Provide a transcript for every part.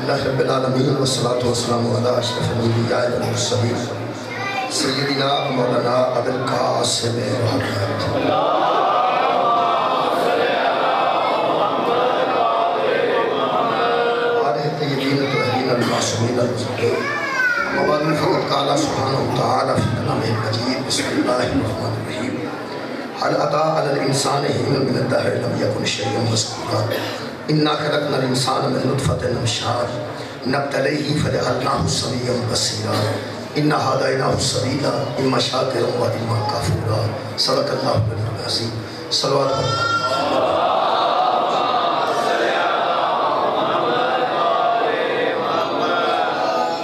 للہ رب العالمین والصلاة والسلام علی اشرف الانبیاء والمرسلین سیدنا مولانا ابو القاسم محمد آلہ طیبین الطاہرین المعصومین المظہرین وبعد فقد قال سبحانہ وتعالی فی کلامہ المجید بسم اللہ الرحمن الرحیم هل أتى على الإنسان حين من الدهر لم يكن شيئا مذكورا إنا خلقنا الإنسان من نطفة أمشاج نبتليه فجعلناه سميعا بصيرا إنا هديناه السبيل إما شاكرا وإما كفورا صدق الله العلي العظيم صلوات الله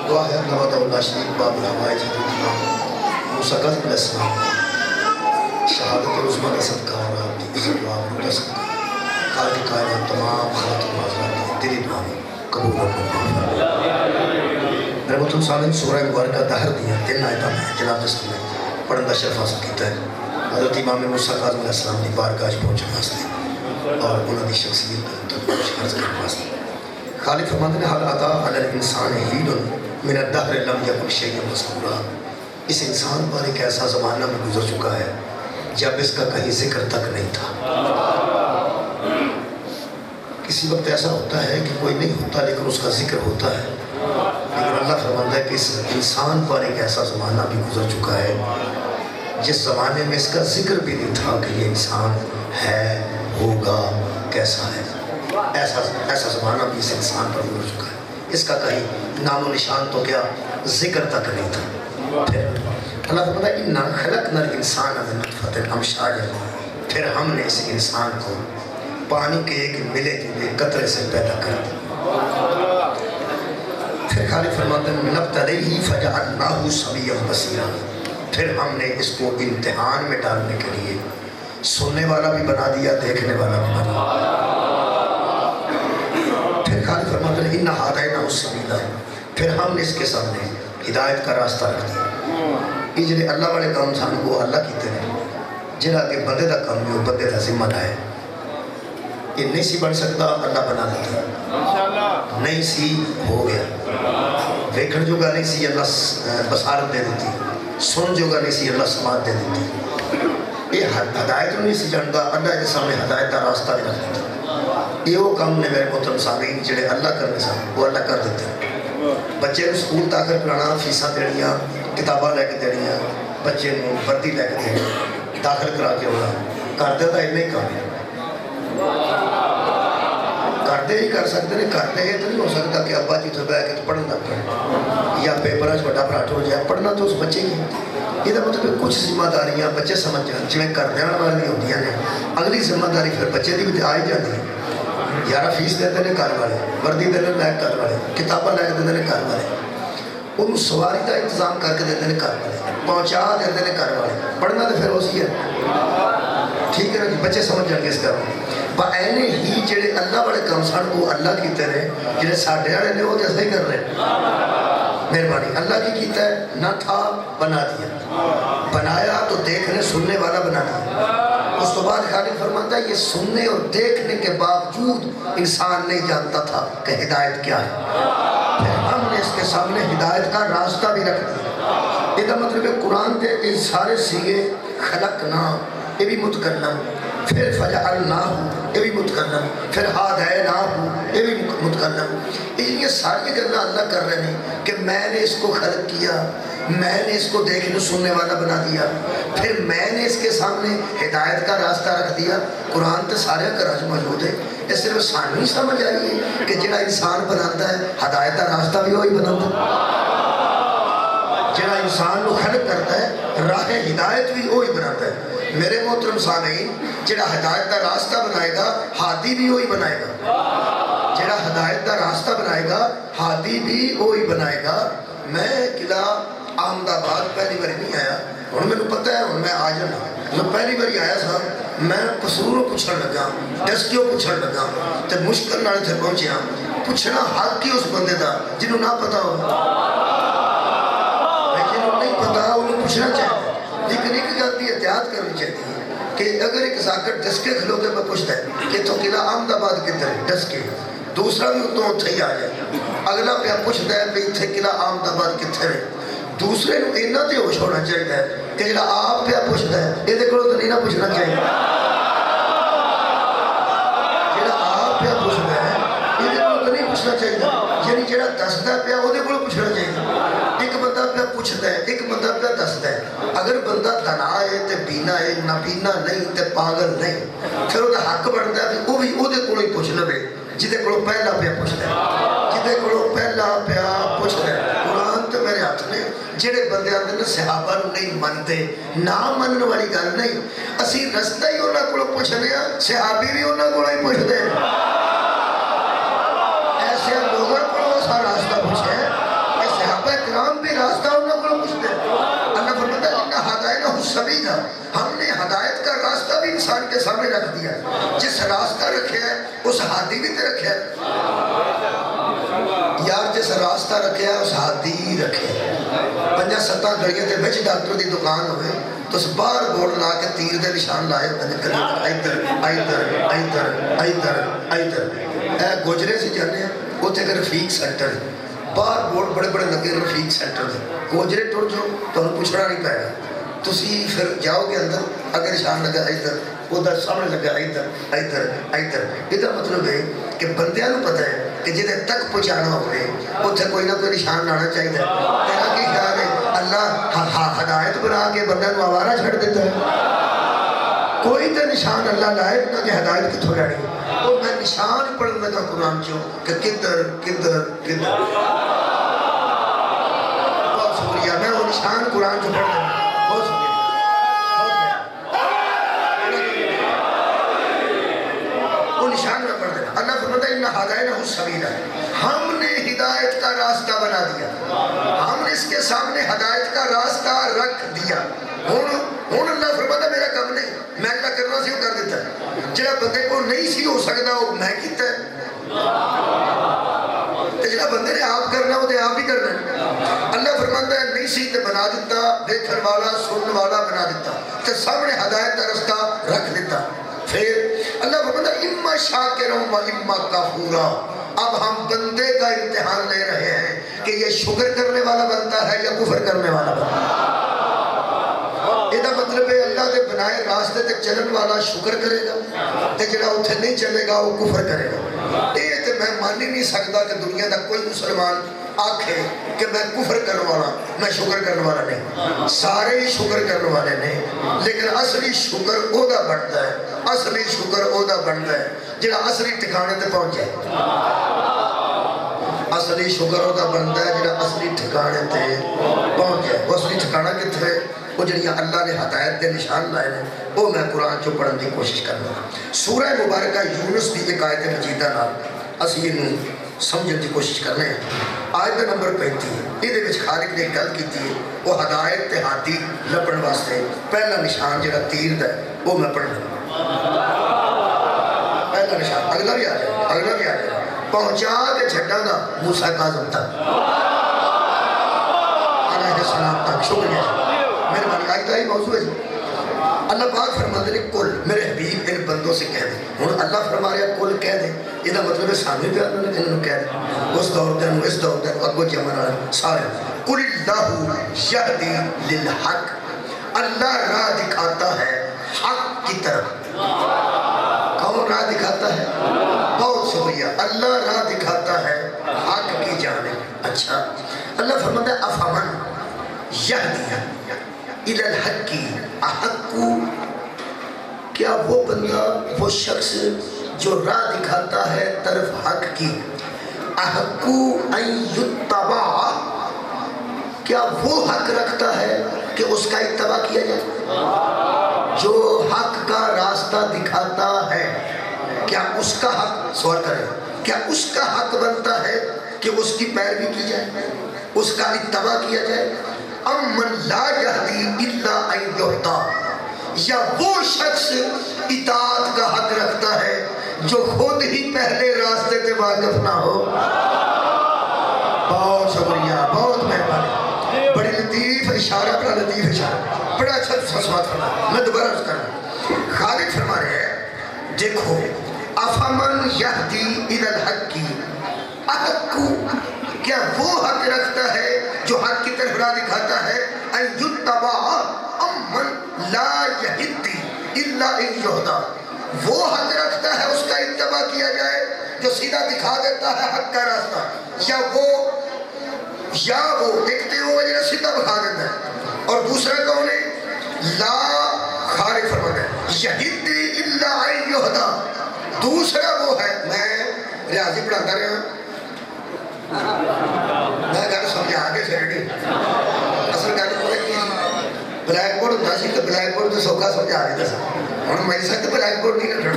دعا ہے اللہ وعدہ اللہ شریف باب الحوائج حدود موسیٰ قذب علیہ السلام شہادت عظمہ کا صدقہ اور آپ کی عزت و آبرو کا صدقہ خالق کائنات تمام خالق معذرات کی دلی دعا میں قبول اور میرے محترم سامعین سورہ مبارکہ دہر دیا 3 آیتاں میں جناب جس میں پڑھن کا شرف حاصل کیتا ہے حضرت امام موسیٰ کاظم علیہ السلام نے بارگاہ پہنچنے واسطے اور انہوں نے شخصیت تک کچھ عرض کرنے واسطے خالق فرماتے ہیں حل عطا علی الانسان حین من الدہر لم یکن شیئا مذکورا اس انسان پر ایک ایسا زمانہ میں گزر چکا ہے جب اس کا کہیں ذکر تک نہیں تھا کسی وقت ایسا ہوتا ہے کہ کوئی نہیں ہوتا لیکن اس کا ذکر ہوتا ہے لیکن اللہ فرماتا ہے کہ اس انسان پر ایک ایسا زمانہ بھی گزر چکا ہے جس زمانے میں اس کا ذکر بھی نہیں تھا کہ یہ انسان ہے ہوگا کیسا ہے ایسا زمانہ بھی اس انسان پر گزر چکا ہے اس کا کہیں نام و نشان تو کیا ذکر تک نہیں تھا پھر اللہ فرماتا ہے اِنَّا خَلَقْنَا الْإِنسَانَ مِن نُطْفَةٍ أَمْشَاجٍ پھر ہم نے اس انسان کو پانی کے ایک ملے جلے قطرے سے پیدا کر دیا پھر خالق فرماتے ہیں نَبْتَلِيهِ فَجَعَلْنَاهُ سَمِيعًا بَصِيرًا پھر ہم نے اس کو امتحان میں ڈالنے کے لیے سننے والا بھی بنا دیا دیکھنے والا بھی بنا پھر خالق فرماتے ہیں اِنَّا هَدَيْنَاهُ السَّبِيلَ پھر ہم نے اس کے سامنے ہدایت کا راستہ رکھ دیا یہ جنہیں اللہ والے کام سان کو اللہ کیتے ہیں جنہاں کے بندے دا کام بھی بندے دا ذمہ ہے یہ نہیں سی بڑھ سکتا اللہ بنا دیتا نہیں سی ہو گیا دیکھن جو گا نہیں سی اللہ بصارت دے دیتی سن جو گا نہیں سی اللہ سماعت دے دیتی یہ ہدایت نہیں سی جانتا اللہ کے سامنے ہدایت کا راستہ بھی رکھ دیتا یہ وہ کام نے میرے محترم سامعین جنہیں اللہ کرنے سان وہ اللہ کر دیتے ہیں بچے کو سکول داخل کرانا فیساں دینیاں کتاباں لے کے دینیاں بچے کو وردی لے کے دینی داخل کرا کے ہونا کرتے تو نہیں کام کرتے ہی کر سکتے ہیں کرتے یہ تو نہیں ہو سکتا کہ ابا جی تو بہ کے تو پڑھنا پڑے یا پیپر بڑا پراٹھ ہو جائے پڑھنا تو اس بچے کی یہ مطلب کچھ ذمہ داریاں بچے سمجھ جان جی کر دینا والی ہوتی ہیں اگلی ذمہ داری پھر بچے کی بھی آ ہی جاتی ہے یارہ فیس دیتے ہیں گھر والے وردی دینے لے گھر والے کتاباں لے کے دیتے ہیں گھر والے انہوں سواری کا انتظام کر کے دیتے ہیں گھر والے پہنچا دیتے ہیں گھر والے پڑھنا تو پھر اسی ہے ٹھیک ہے نا بچے سمجھ جائیں گے اس گھر میں بہنے ہی جڑے اللہ والے کام سن وہ اللہ کیتے ہیں جڑے ساڈے والے نے وہ تو صحیح کر رہے ہیں مہربانی اللہ کی کیتا ہے نہ تھا بنا دیا بنایا تو دیکھنے سننے والا بنا دیا اس تو بعد خالق فرماتا ہے یہ سننے اور دیکھنے کے باوجود انسان نہیں جانتا تھا کہ ہدایت کیا ہے پھر ہم نے اس کے سامنے ہدایت کا راستہ بھی رکھ دیا یہ مطلب ہے قرآن کے ان سارے سیغے خلقنا یہ بھی متکلم پھر فجعلناہ یہ بھی متکلم پھر ہدیناہ یہ بھی متکلم یہ ساری گلیں اللہ کر رہے ہیں کہ میں نے اس کو خلق کیا میں نے اس کو دیکھنے سننے والا بنا دیا پھر میں نے اس کے سامنے ہدایت کا راستہ رکھ دیا قرآن تو سارے کراج موجود ہے اس صرف سانو ہی سمجھ آئیے کہ جڑا انسان بناتا ہے ہدایت کا راستہ بھی وہی بناتا جڑا انسان کو خلق کرتا ہے راہ ہدایت بھی وہی بناتا ہے میرے محترم سامعین جڑا ہدایت کا راستہ بنائے گا ہادی بھی وہی بنائے گا جڑا ہدایت کا راستہ بنائے گا ہادی بھی وہی بنائے گا میں قلعہ احمد آباد پہلی باری نہیں آیا ہوں میں پتہ ہے ہوں میں آ جانا میں پہلی باری آیا سا میں قصوروں پوچھن لگا ڈسکیوں پوچھن لگا تو مشکل نال اتنے پہنچیا پوچھنا حق ہی اس بندے دا جنہوں نہ پتا ہو جنہوں نہیں پتا انہوں پوچھنا چاہیے لیکن ایک گل کی احتیاط کرنی چاہیے کہ اگر ایک زاکر ڈس کے کھلوتے میں پوچھتا ہے کہ تو قلعہ احمد آباد کدھر ہے ڈس کے، دوسرا بھی اتوں اتھے ہی آ جائے، اگلا پہ پوچھتا ہے کہ اتھے قلعہ احمد آباد کدھر ہے، دوسرے نو اینا تے ہوش ہونا چاہیے کہ جڑا آپ پہ پوچھتا ہے یہ دیکھو تو نہیں نہ پوچھنا چاہیے، جڑا آپ پہ پوچھتا ہے یہ دیکھو تو نہیں پوچھنا چاہیے، یعنی جڑا دستا پیا وہ دیکھو پوچھنا چاہیے۔ ایک بندہ پہ پوچھتا ہے ایک بندہ پہ دستا ہے، اگر بندہ دنا ہے تے بینا ہے، نہ بینا نہیں تے پاگل نہیں، پھر وہ حق بنتا ہے وہ بھی وہ دے کولوں ہی پوچھ لے جدے کولوں پہلا پیا پوچھتا ہے، جدے کولوں پہلا پیا پوچھتا ہے۔ قرآن تے میرے ہاتھ نے جڑے بندے آندے نے صحابہ نو نہیں منتے، نہ منن والی گل نہیں، اسی رستہ ہی انہاں کولوں پوچھنے ہاں، صحابی بھی انہاں کولوں ہی پوچھتے ہیں، ایسے لوگوں کولوں سا راستہ پوچھے کہ صحابہ کرام بھی راستہ انہاں کولوں پوچھتے ہیں۔ اللہ فرماتا ہے انہا ہداینا السبیل، ہم نے ہدایت کا راستہ بھی انسان کے سامنے رکھ دیا، جس راستہ رکھے ہے اس ہادی بھی تے رکھے ہے، یار جس راستہ رکھے ہے اس ہادی رکھے ہے۔ پنجا ستاں گلیاں تے وچ ڈاکٹر دی دکان ہوئے تو اس بار بورڈ لا کے تیر دے نشان لائے ہوتے ہیں، ایدر اے گوجرے سے جانے ہیں اتھے کہ رفیق سینٹر ہے، بار بورڈ بڑے بڑے لگے رفیق سینٹر ہے، گوجرے ٹوڑ جو تو انہوں پوچھنا نہیں پائے گا، تسی پھر جاؤ گے اندر اگر نشان لگا ایدر ادھر سامنے لگا ایدر، یہ مطلب ہے کہ بندیاں نو پتہ ہے کہ جدے تک پہنچانا ہوئے اتھے کوئی نہ کوئی نشان لانا چاہیے۔ تیرا کی خیال ہے اللہ ہدایت بنا کے بندیاں نو آوارہ چھڑ دیتا ہے؟ کوئی تے نشان اللہ لائے نہ کہ ہدایت کتھوں لڑی، اور میں نشان پڑھن لگا قرآن چوں کہ کدھر بہت شکریہ، میں وہ نشان قرآن چوں پڑھ لگا، بہت شکریہ۔ نشان میں پڑھ دینا، اللہ فرماتا ہے انہا ہداینا السبیل، ہم نے ہدایت کا راستہ بنا دیا، ہم نے اس کے سامنے ہدایت کا راستہ رکھ دیا۔ ہون اللہ فرماتا ہے میرا کام نہیں، میں کیا کرنا سی وہ کر دیتا ہے، جڑا بندے کو نہیں سی ہو سکتا وہ میں کیتا ہے، جڑا بندے نے آپ کرنا وہ تے آپ ہی کرنا ہے۔ اللہ فرماتا ہے نہیں سی تے بنا دیتا، دیکھن والا سنن والا بنا دیتا، تے سامنے ہدایت کا راستہ رکھ دیتا۔ پھر اللہ فرماتا ہے اما شاکرا و اما کفورا، اب ہم بندے کا امتحان لے رہے ہیں کہ یہ شکر کرنے والا بنتا ہے یا کفر کرنے والا بنتا ہے۔ یہ مطلب ہے اللہ کے بنائے راستے تک چلن والا شکر کرے گا تے جڑا اتھے نہیں چلے گا وہ کفر کرے گا۔ یہ تے میں مان ہی نہیں سکتا کہ دنیا کا کوئی مسلمان آکھے کہ میں کفر کرنے والا میں شکر کرنے والا نہیں، سارے ہی شکر کرنے والے نہیں، لیکن اصلی شکر اودا بڑھتا ہے، اصلی شکر اودا بڑھتا ہے جڑا اصلی ٹھکانے تے پہنچ جائے، اصلی شکر اودا بڑھتا ہے جڑا اصلی ٹھکانے تے پہنچ جائے۔ وہ اصلی ٹھکانہ کتنے وہ جڑیاں اللہ نے ہدایت دے نشان لائے ہیں وہ میں قرآن چوں پڑھن دی کوشش کرنا۔ سورہ مبارکہ یونس دی ایک آیت مجیدہ نال اسی انہوں سمجھن دی کوشش کرنے ہیں۔ آیت نمبر 35 یہ دے وچ خالق نے گل کیتی ہے وہ ہدایت تے ہادی لبن واسطے پہلا نشان جڑا تیر دا ہے وہ میں پڑھنا، پہلا نشان اگلا بھی آ جائے پہنچا کے چھڈا دا موسیٰ کاظم تک علیہ السلام تک۔ شکریہ مہربانی، آیت آئی موضوع ہے جی۔ اللہ پاک فرماتے ہیں کل میرے حبیب ان بندوں سے کہہ دیں، ہوں اللہ فرما رہا کل کہہ دیں، یہ مطلب ہے سامنے بھی آدھوں نے انہوں کہہ دیں، اس دور دیں اس دور دیں اگو جمعنا سارے قل اللہ یہدی للحق، اللہ راہ دکھاتا ہے حق کی طرف۔ کون راہ دکھاتا ہے؟ بہت شکریہ، اللہ راہ دکھاتا ہے حق کی جانب۔ اچھا اللہ فرماتا ہے افمن یہدی الی الحق احق، کیا وہ بندہ وہ شخص جو راہ دکھاتا ہے طرف حق کی، احق ان یتبع، کیا وہ حق رکھتا ہے کہ اس کا اتباع کیا جائے؟ جو حق کا راستہ دکھاتا ہے کیا اس کا حق سوال کرے، کیا اس کا حق بنتا ہے کہ اس کی پیروی کی جائے، اس کا اتباع کیا جائے؟ امن لا یہدی الا ان یہدی، یا وہ شخص اطاعت کا حق رکھتا ہے جو خود ہی پہلے راستے سے واقف نہ ہو۔ بہت شکریہ، بہت مہربانی، بڑی لطیف اشارہ، بڑا لطیف اشارہ، بڑا اچھا سوال کرنا۔ میں دوبارہ اس کرنا دیکھو افمن یہدی الی الحق احق کیا وہ حق رکھتا ہے جو حق کی طرف راہ دکھاتا ہے ان یتبع امن لا یہدی الا ان یہدا وہ حق رکھتا ہے اس کا اتباع کیا جائے جو سیدھا دکھا دیتا ہے حق کا راستہ یا وہ ایک تو وہ جو سیدھا دکھا دیتا ہے اور دوسرا کون ہے لا خارج فرمانا ہے یہدی الا ان یہدا دوسرا وہ ہے میں ریاضی پڑھاتا رہا میں گھر سمجھا کے چھڑی اصل گل پتہ کی بلیک بورڈ ہوتا سی تو بلیک بورڈ تو سوکھا سمجھا رہے تھا ہوں میری ساتھ بلیک بورڈ نہیں رکھنا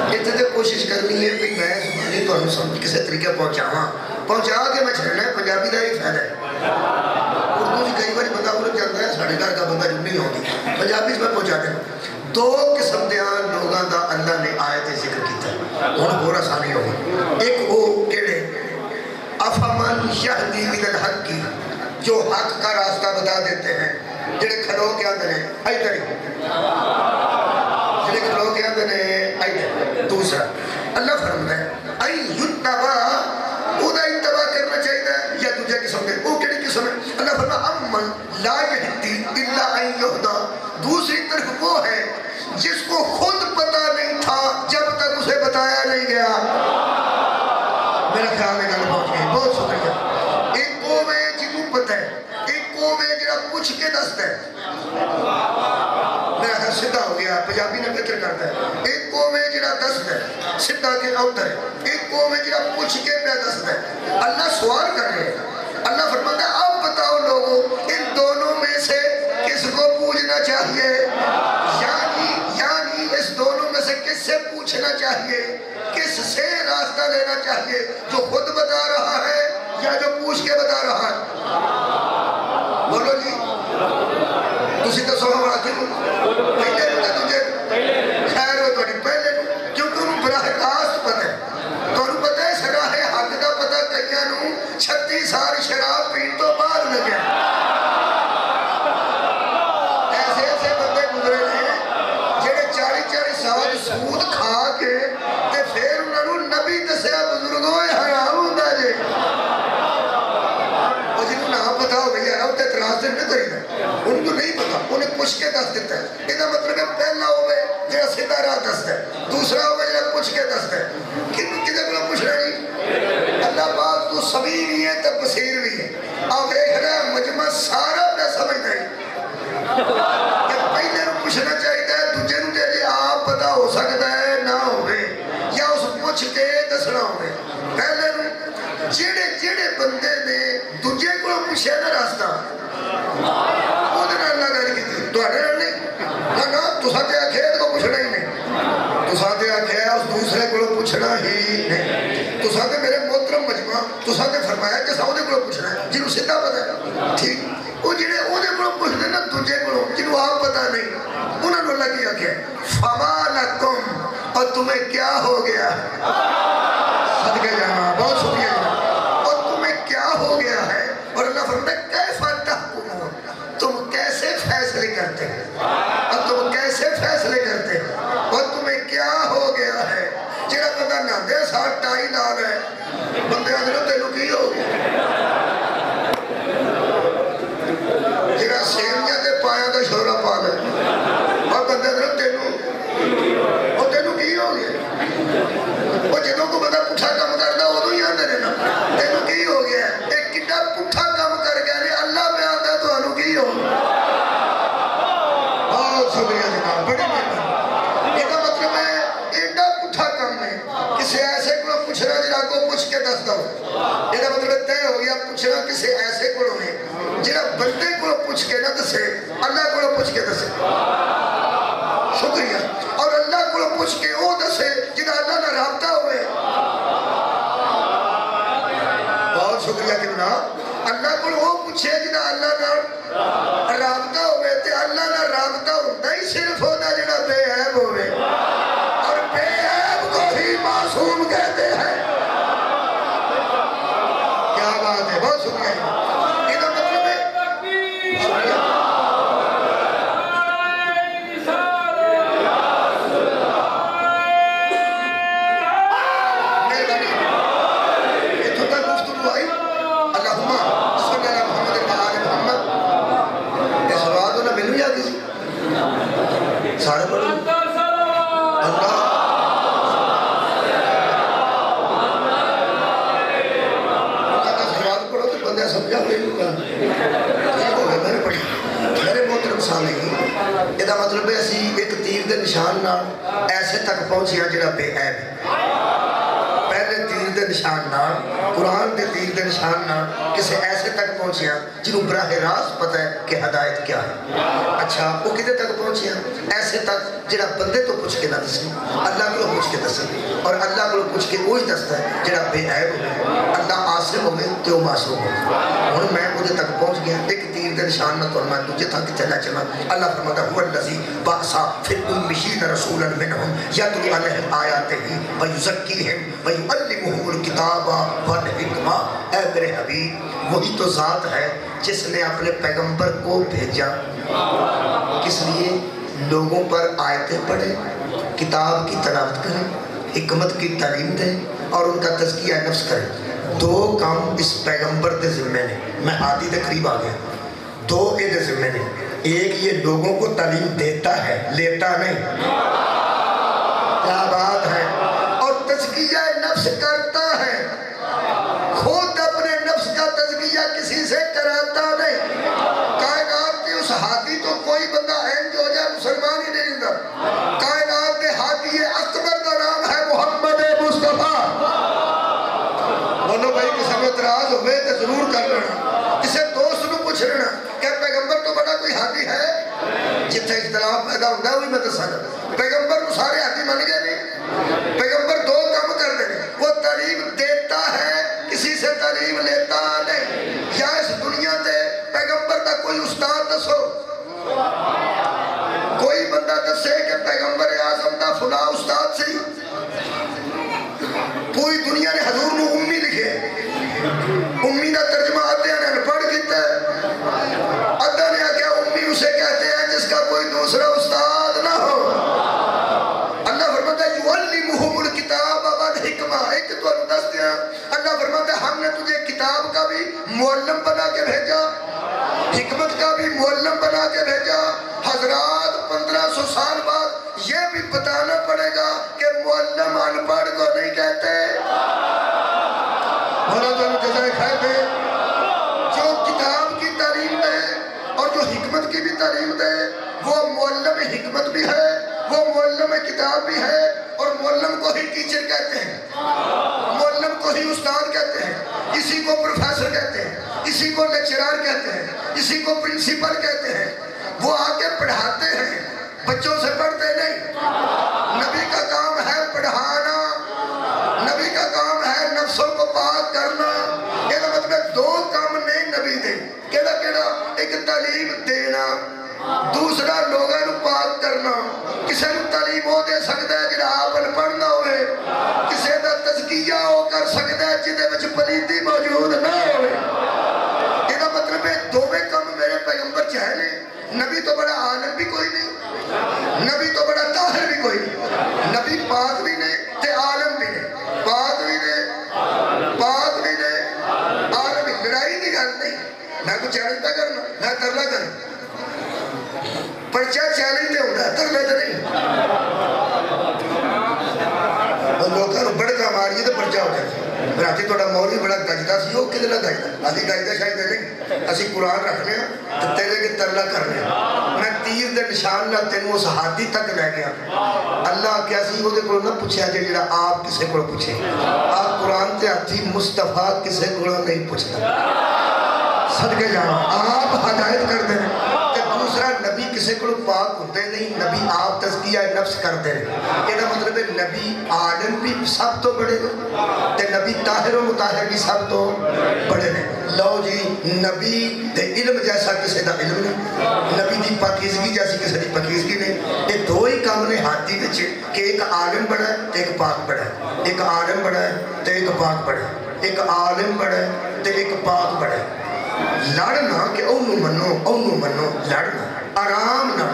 اتنے تو کوشش کرنی ہے کہ میں زبانی تمہیں سمجھ کسی طریقے پہنچا کے میں چھڑنا ہے پنجابی کا ہی فائدہ ہے اردو جی کئی بار بندہ الجھ جاتا ہے ساڑھے گھر کا بندہ جو نہیں ہوتی پنجابی میں پہنچا دیں دو قسم دیا لوگوں کا اللہ نے آیت ذکر کیتا ہوں اور آسانی ہوگی ایک وہ کہڑے افمن یہدی الی الحق جو حق کا راستہ بتا دیتے ہیں جڑے کھلو کے اندر ہیں ادھر جڑے کھلو کے اندر ہیں ادھر دوسرا اللہ فرماتا ہے ان یتبع اودا اتباع کرنا چاہیے یا دوسرے قسم کے وہ کیڑی قسم ہے اللہ فرماتا امن لا یہدی الا ان یہدا دوسری طرف وہ ہے جس کو خود پتہ نہیں تھا جب تک اسے بتایا نہیں گیا میرا خیال ہے گل پہنچ گئی بہت شکریہ ایک قوم ہے جنہوں پتہ ہے ایک قوم ہے جنہاں پوچھ کے دستا ہے میرا خیال سدھا ہو گیا پنجابی نے بہتر کرتا ہے ایک قوم ہے جنہاں دستا ہے سدھا کے اوتر ہے ایک قوم ہے جنہاں پوچھ کے پہ دستا ہے اللہ سوال کر رہے ہیں اللہ فرماتا ہے اب بتاؤ لوگوں ان دونوں میں سے کس کو پوچھنا چاہیے یعنی اس دونوں میں سے کس سے پوچھنا چاہیے کس سے راستہ لینا چاہیے جو خود بتا رہا ہے یا جو پوچھ کے بتا رہا ہے بولو جی تسی تو سوال راکھے پہلے پتہ تجھے خیر ہو تو نہیں پہلے کیونکہ انہوں براہ راست پتہ ہے تو انہوں پتہ ہے سراہ حق کا پتہ کئیاں نوں 36 سال شراب پین تو بعد لگے ایسے ایسے بندے گزرے نے جڑے 40 سال سود کھا کے تے پھر انہوں نبی دسیا بزرگوں حرام ہوتا جی وہ جنہوں نہ پتا ہو گئی ہے تے اعتراض نہیں کری گا ان کو نہیں پتا انہیں پوچھ کے دس دیتا ہے یہ مطلب ہے پہلا ہوئے جہاں سیدھا راہ دستا ہے دوسرا ہوئے جہاں پوچھ کے دستا ہے کدھر کو پوچھنا نہیں اللہ پاک تو سمیع بھی ہے تو بصیر بھی ہے اب ایک رہا مجمع سارا اپنا سمجھتا ہے کہ پہلے نو پوچھنا چاہیے دوجے نو جی آپ پتا ہو سکتا ہے نہ ہوئے یا اس پوچھ کے دسنا ہوئے پہلے نو جیڑے بندے نے دوجے کو پوچھے نا راستہ وہ دن اللہ گل کی تھی تو اٹھے نہیں نہ تو ساتھ کھیت کو پوچھنا ہی نہیں تو ساتھ کھیا اس دوسرے کو پوچھنا ہی نہیں تو ساتھ میرے محترم مجمع تو ساتھ فرمایا کہ ساؤں دے کو پوچھنا ہے جنہوں سیدھا پتا ہے ٹھیک وہ جنہیں وہ دے کو پوچھنے نا دوجے کو جنہوں آپ پتا نہیں انہوں نے اللہ کیا کہ فما لکم اور تمہیں کیا ہو گیا صدقہ جانا بہت شکریہ جانا اور تمہیں کیا ہو گیا ہے اور اللہ فرماتا ہے کیف تحکمون تم کیسے فیصلے کرتے ہیں اور تم کیسے فیصلے کرتے ہیں اور تمہیں کیا ہو گیا ہے جڑا بندہ ناندے ساتھ ٹائی ڈال ہے بندے اندروں تینوں کی ہو گیا جڑا سیمیاں دے پایا دا شورا پا لے اور بندے اندروں تینوں کی ہو گیا وہ جنہوں کو بندہ پٹھا کام کرتا وہ تو ہی آندے رہنا تینوں کی ہو گیا ایک کٹا پٹھا کام کر گیا نے اللہ پہ آتا ہے تو انہوں کی ہو بہت شکریہ جناب بڑی مہربانی یہ کا مطلب ہے ایڈا پٹھا کام ہے کسی ایسے کو پوچھنا جنہاں کو پوچھ کے دستا ہو یہ کا مطلب طے ہو گیا پوچھنا کسی ایسے کو ہوئے جنہاں بندے کو پوچھ کے نہ دسے اللہ کو پوچھ کے دسے شکریہ اور اللہ کو پوچھ کے وہ دسے جنہاں اللہ نہ رابطہ ہوئے بہت شکریہ کہ اللہ کو وہ پوچھے جنہاں اللہ نہ رابطہ ہوئے تے اللہ نہ رابطہ ہوتا ہی صرف ہوتا جنہاں بے عیب ہوئے اور بے عیب کو ہی معصوم کہتے ہیں کیا بات ہے بہت شکریہ یہ تو مطلب ہے نشان نال ایسے تک پہنچیا جڑا بے عیب ہے. پہلے تیر دے نشان نال قرآن دے تیر دے نشان نال کسے ایسے تک پہنچیا جنہوں براہ راست پتہ ہے کہ ہدایت کیا ہے. اچھا وہ کدے تک پہنچیا؟ ایسے تک جڑا بندے تو پوچھ کے نہ دسے, اللہ کو پوچھ کے دسے, اور اللہ کو پوچھ کے وہی دستا ہے جڑا بے عیب ہوئے. اللہ عاصم ہوئے تو وہ معصوم ہوئے. ہوں میں وہ تک پہنچ گیا, ایک تیر دے نشان نہ تو میں تجھے تک چلا چلا. اللہ فرماتا هو الذی بعث فی الامین رسولا منہم یتلو علیہم آیاتہ ویزکیہم ویعلمہم الکتاب والحکمہ. اے میرے حبیب وہی تو ذات ہے جس نے اپنے پیغمبر کو بھیجا. کس لیے؟ لوگوں پر آیتیں پڑھے, کتاب کی تلاوت کریں, حکمت کی تعلیم دیں اور ان کا تزکیہ نفس کریں. دو کام اس پیغمبر دے ذمے نے. میں ہادی دے قریب آ گیا. دو یہ ذمے نے. ایک یہ لوگوں کو تعلیم دیتا ہے, لیتا نہیں. کیا بات ہے. اور تزکیہ نفس کرتا ہے, خود اپنے نفس کا تزکیہ کسی سے کراتا نہیں. کائنات کے اس ہادی تو کوئی بندہ اینج ہو جائے مسلمان ہی نہیں ہوتا. کائنات کے ہادی اکبر کا نام ہے محمد مصطفیٰ. بولو بھائی کسی میں اعتراض ہوئے تو ضرور کر لینا, کسی دوست کو پوچھ لینا کہ پیغمبر تو بڑا کوئی ہادی ہے. جتنے اختلاف پیدا ہوتا ہے وہی میں دسا. پیغمبر کو سارے ہادی مان گئے نہیں. پیغمبر دو کام کر دیں, وہ تعلیم دیتا ہے, کسی سے تعلیم لیتا نہیں. یا اس دنیا تے پیغمبر کا کوئی استاد دسو, کوئی بندہ دسے کہ پیغمبر اعظم دا فلاں استاد سی. پوری دنیا نے حضور نو امی لکھے. امی دا ترجمہ ادھے نے انپڑھ کیتا ہے, ادھا نے آکھیا امی اسے کہتے ہیں جس کا کوئی دوسرا استاد نہ ہو. اللہ فرماتا ہے یعلمہم الکتاب والحکمہ. ایک تو دس دیا, اللہ فرماتا ہے ہم نے تجھے کتاب کا بھی معلم بنا کے بھیجا, حکمت کا بھی معلم بنا کے بھیجا. حضرات 1500 سال بعد یہ بھی بتانا پڑے گا کہ معلم ان پڑھ کو نہیں کہتے. جو کتاب کی تعلیم دے اور جو حکمت کی بھی تعلیم دے وہ معلم حکمت بھی ہے, وہ معلم کتاب بھی ہے. اور معلم کو ہی ٹیچر کہتے ہیں, معلم کو ہی استاد کہتے ہیں, اسی کو پروفیسر کہتے ہیں, اسی کو لیکچرار کہتے ہیں, اسی کو پرنسپل کہتے ہیں. وہ آگے پڑھاتے ہیں, بچوں سے پڑھتے نہیں. نبی کا کام ہے پڑھانا, نبی کا کام ہے نفسوں کو پاک کرنا. یہ مطلب دو کام نہیں نبی دے. کیڑا کیڑا؟ ایک تعلیم دینا, دوسرا لوگوں کو پاک کرنا. کسی کو تعلیم ہو دے سکتا ہے جڑا آپ ان پڑھنا ہوئے, کسی کا تزکیہ ہو کر سکتا ہے جہدے وچ پلیتی موجود نہ ہوئے. یہ مطلب ہے دونوں کام میرے پیغمبر چاہے نے. نبی تو بڑا عالم بھی کوئی نہیں, نبی تو بڑا طاہر بھی کوئی نہیں. نبی پاک بھی نے تے عالم بھی نے, پاک بھی نے, پاک بھی نے, عالم بھی. لڑائی کی گل نہیں. میں کو چیلنج پہ کرنا, میں ترلا کروں. پرچہ چیلنج تے ہوتا ہے, ترلے تے نہیں. اور لوگوں کو بڑکا ماریے تو پرچہ ہو جائے. راتی تھوڑا مولوی بڑا گجدا سی, وہ کدے نہ گجدا. اسی گجدا شاید نہیں, اسی قرآن رکھنے ہیں تو تیرے کے ترلا کرنے ہیں. میں تیر دے نشان نہ تینوں اس ہادی تک لے گیا. اللہ کیا سی وہ دے کو نہ پوچھا جڑا آپ کسے کو پوچھے. آپ قرآن تے ہاتھی مصطفیٰ کسے کو نہیں پوچھتا. صدقے جانا آپ ہدایت کر دیں. دوسرا نبی کسی کو پاک ہوتے نہیں, نبی آپ تزکیہ نفس کرتے ہیں. یہ مطلب ہے نبی عالم بھی سب تو بڑے ہیں تے نبی طاہر و مطاہر بھی سب تو بڑے ہیں. لو جی نبی دے علم جیسا کسی دا علم نہیں, نبی دی پاکیزگی جیسی کسی دی پاکیزگی نہیں. یہ دو ہی کام نے ہاتھی وچ کہ ایک عالم بڑا ہے تے ایک پاک بڑا ہے, ایک عالم بڑا ہے تے ایک پاک بڑا ہے, ایک عالم بڑا ہے تے ایک پاک بڑا ہے. لڑنا کہ اونو منو لڑنا آرام نہ.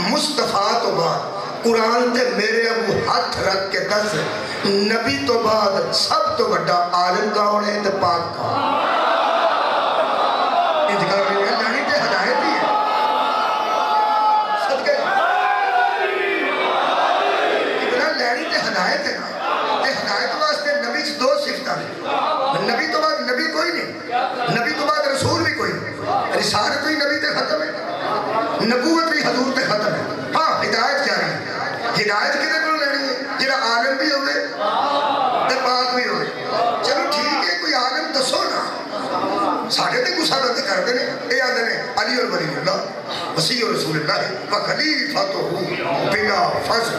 مصطفیٰ تو بعد قرآن تے میرے ابو ہاتھ رکھ کے دس, نبی تو بعد سب تو بڑا عالم کون ہے تے پاک کون. انتقال نہیں ہے, لانی تے ہدایت ہی ہے. صدقے اتنا لانی تے ہدایت ہے نا. تے ہدایت واسطے نبی سے دو صفتہ ہیں. نبی تو بعد نبی کوئی نہیں, نبی تو بعد رسول بھی کوئی نہیں. رسالت بھی نبی تے ختم ہے, نبوت بھی حضور تے ختم ہے. ہاں ہدایت کیا ہے, سارے تے گسا بند کرتے ہیں یہ آتے ہیں علی ولی اللہ وسیع رسول اللہ و خلیفۃہ بلا فضل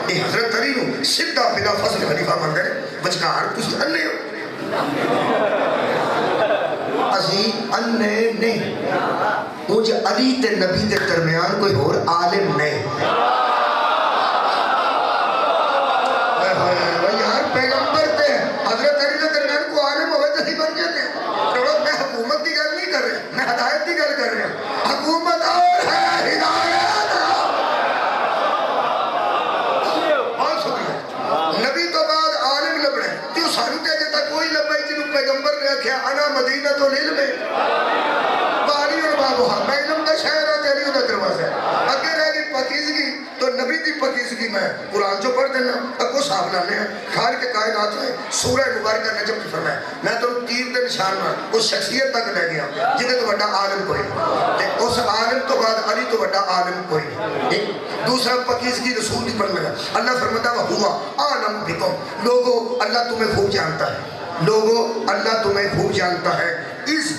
یہ حضرت علی نو سیدھا بلا فضل خلیفہ منگے بچکار تسی انے ہو اسی انے نہیں مجھے علی تے نبی تے درمیان کوئی اور عالم نہیں یار پیغمبر تے حضرت علی تے درمیان کو عالم ہوئے تو ہی بن جاتے ہیں میں حکومت کی گل نہیں کر رہا میں ہدایت کی گل کر رہا حکومت اور ہے ہدایت بہت شکریہ نبی تو بعد عالم لبنا ہے تو سانو تے جتا کوئی لبائی جنہوں پیغمبر نے کہا انا مدینہ تو العلم باری اور بابوہا میں علم دا شہر ہوں تیری دا دروازہ ہے اگر رہ گئی پاکیزگی تو نبی دی پاکیزگی میں قرآن جو پڑھ دینا اگو صاحب لانے ہیں خال کے کائنات میں سورہ مبارکہ نجم کی فرمائے میں تو تیر دے نشان میں اس شخصیت تک لے گیا جنہیں تو بڑا عالم کوئی اس عالم تو بعد علی تو بڑا عالم کوئی دوسرا پاکیزگی رسول دی پڑھ لگا اللہ فرماتا ہے ہوا عالم بکم لوگو اللہ تمہیں خوب جانتا ہے لوگو اللہ تمہیں خوب جانتا ہے اس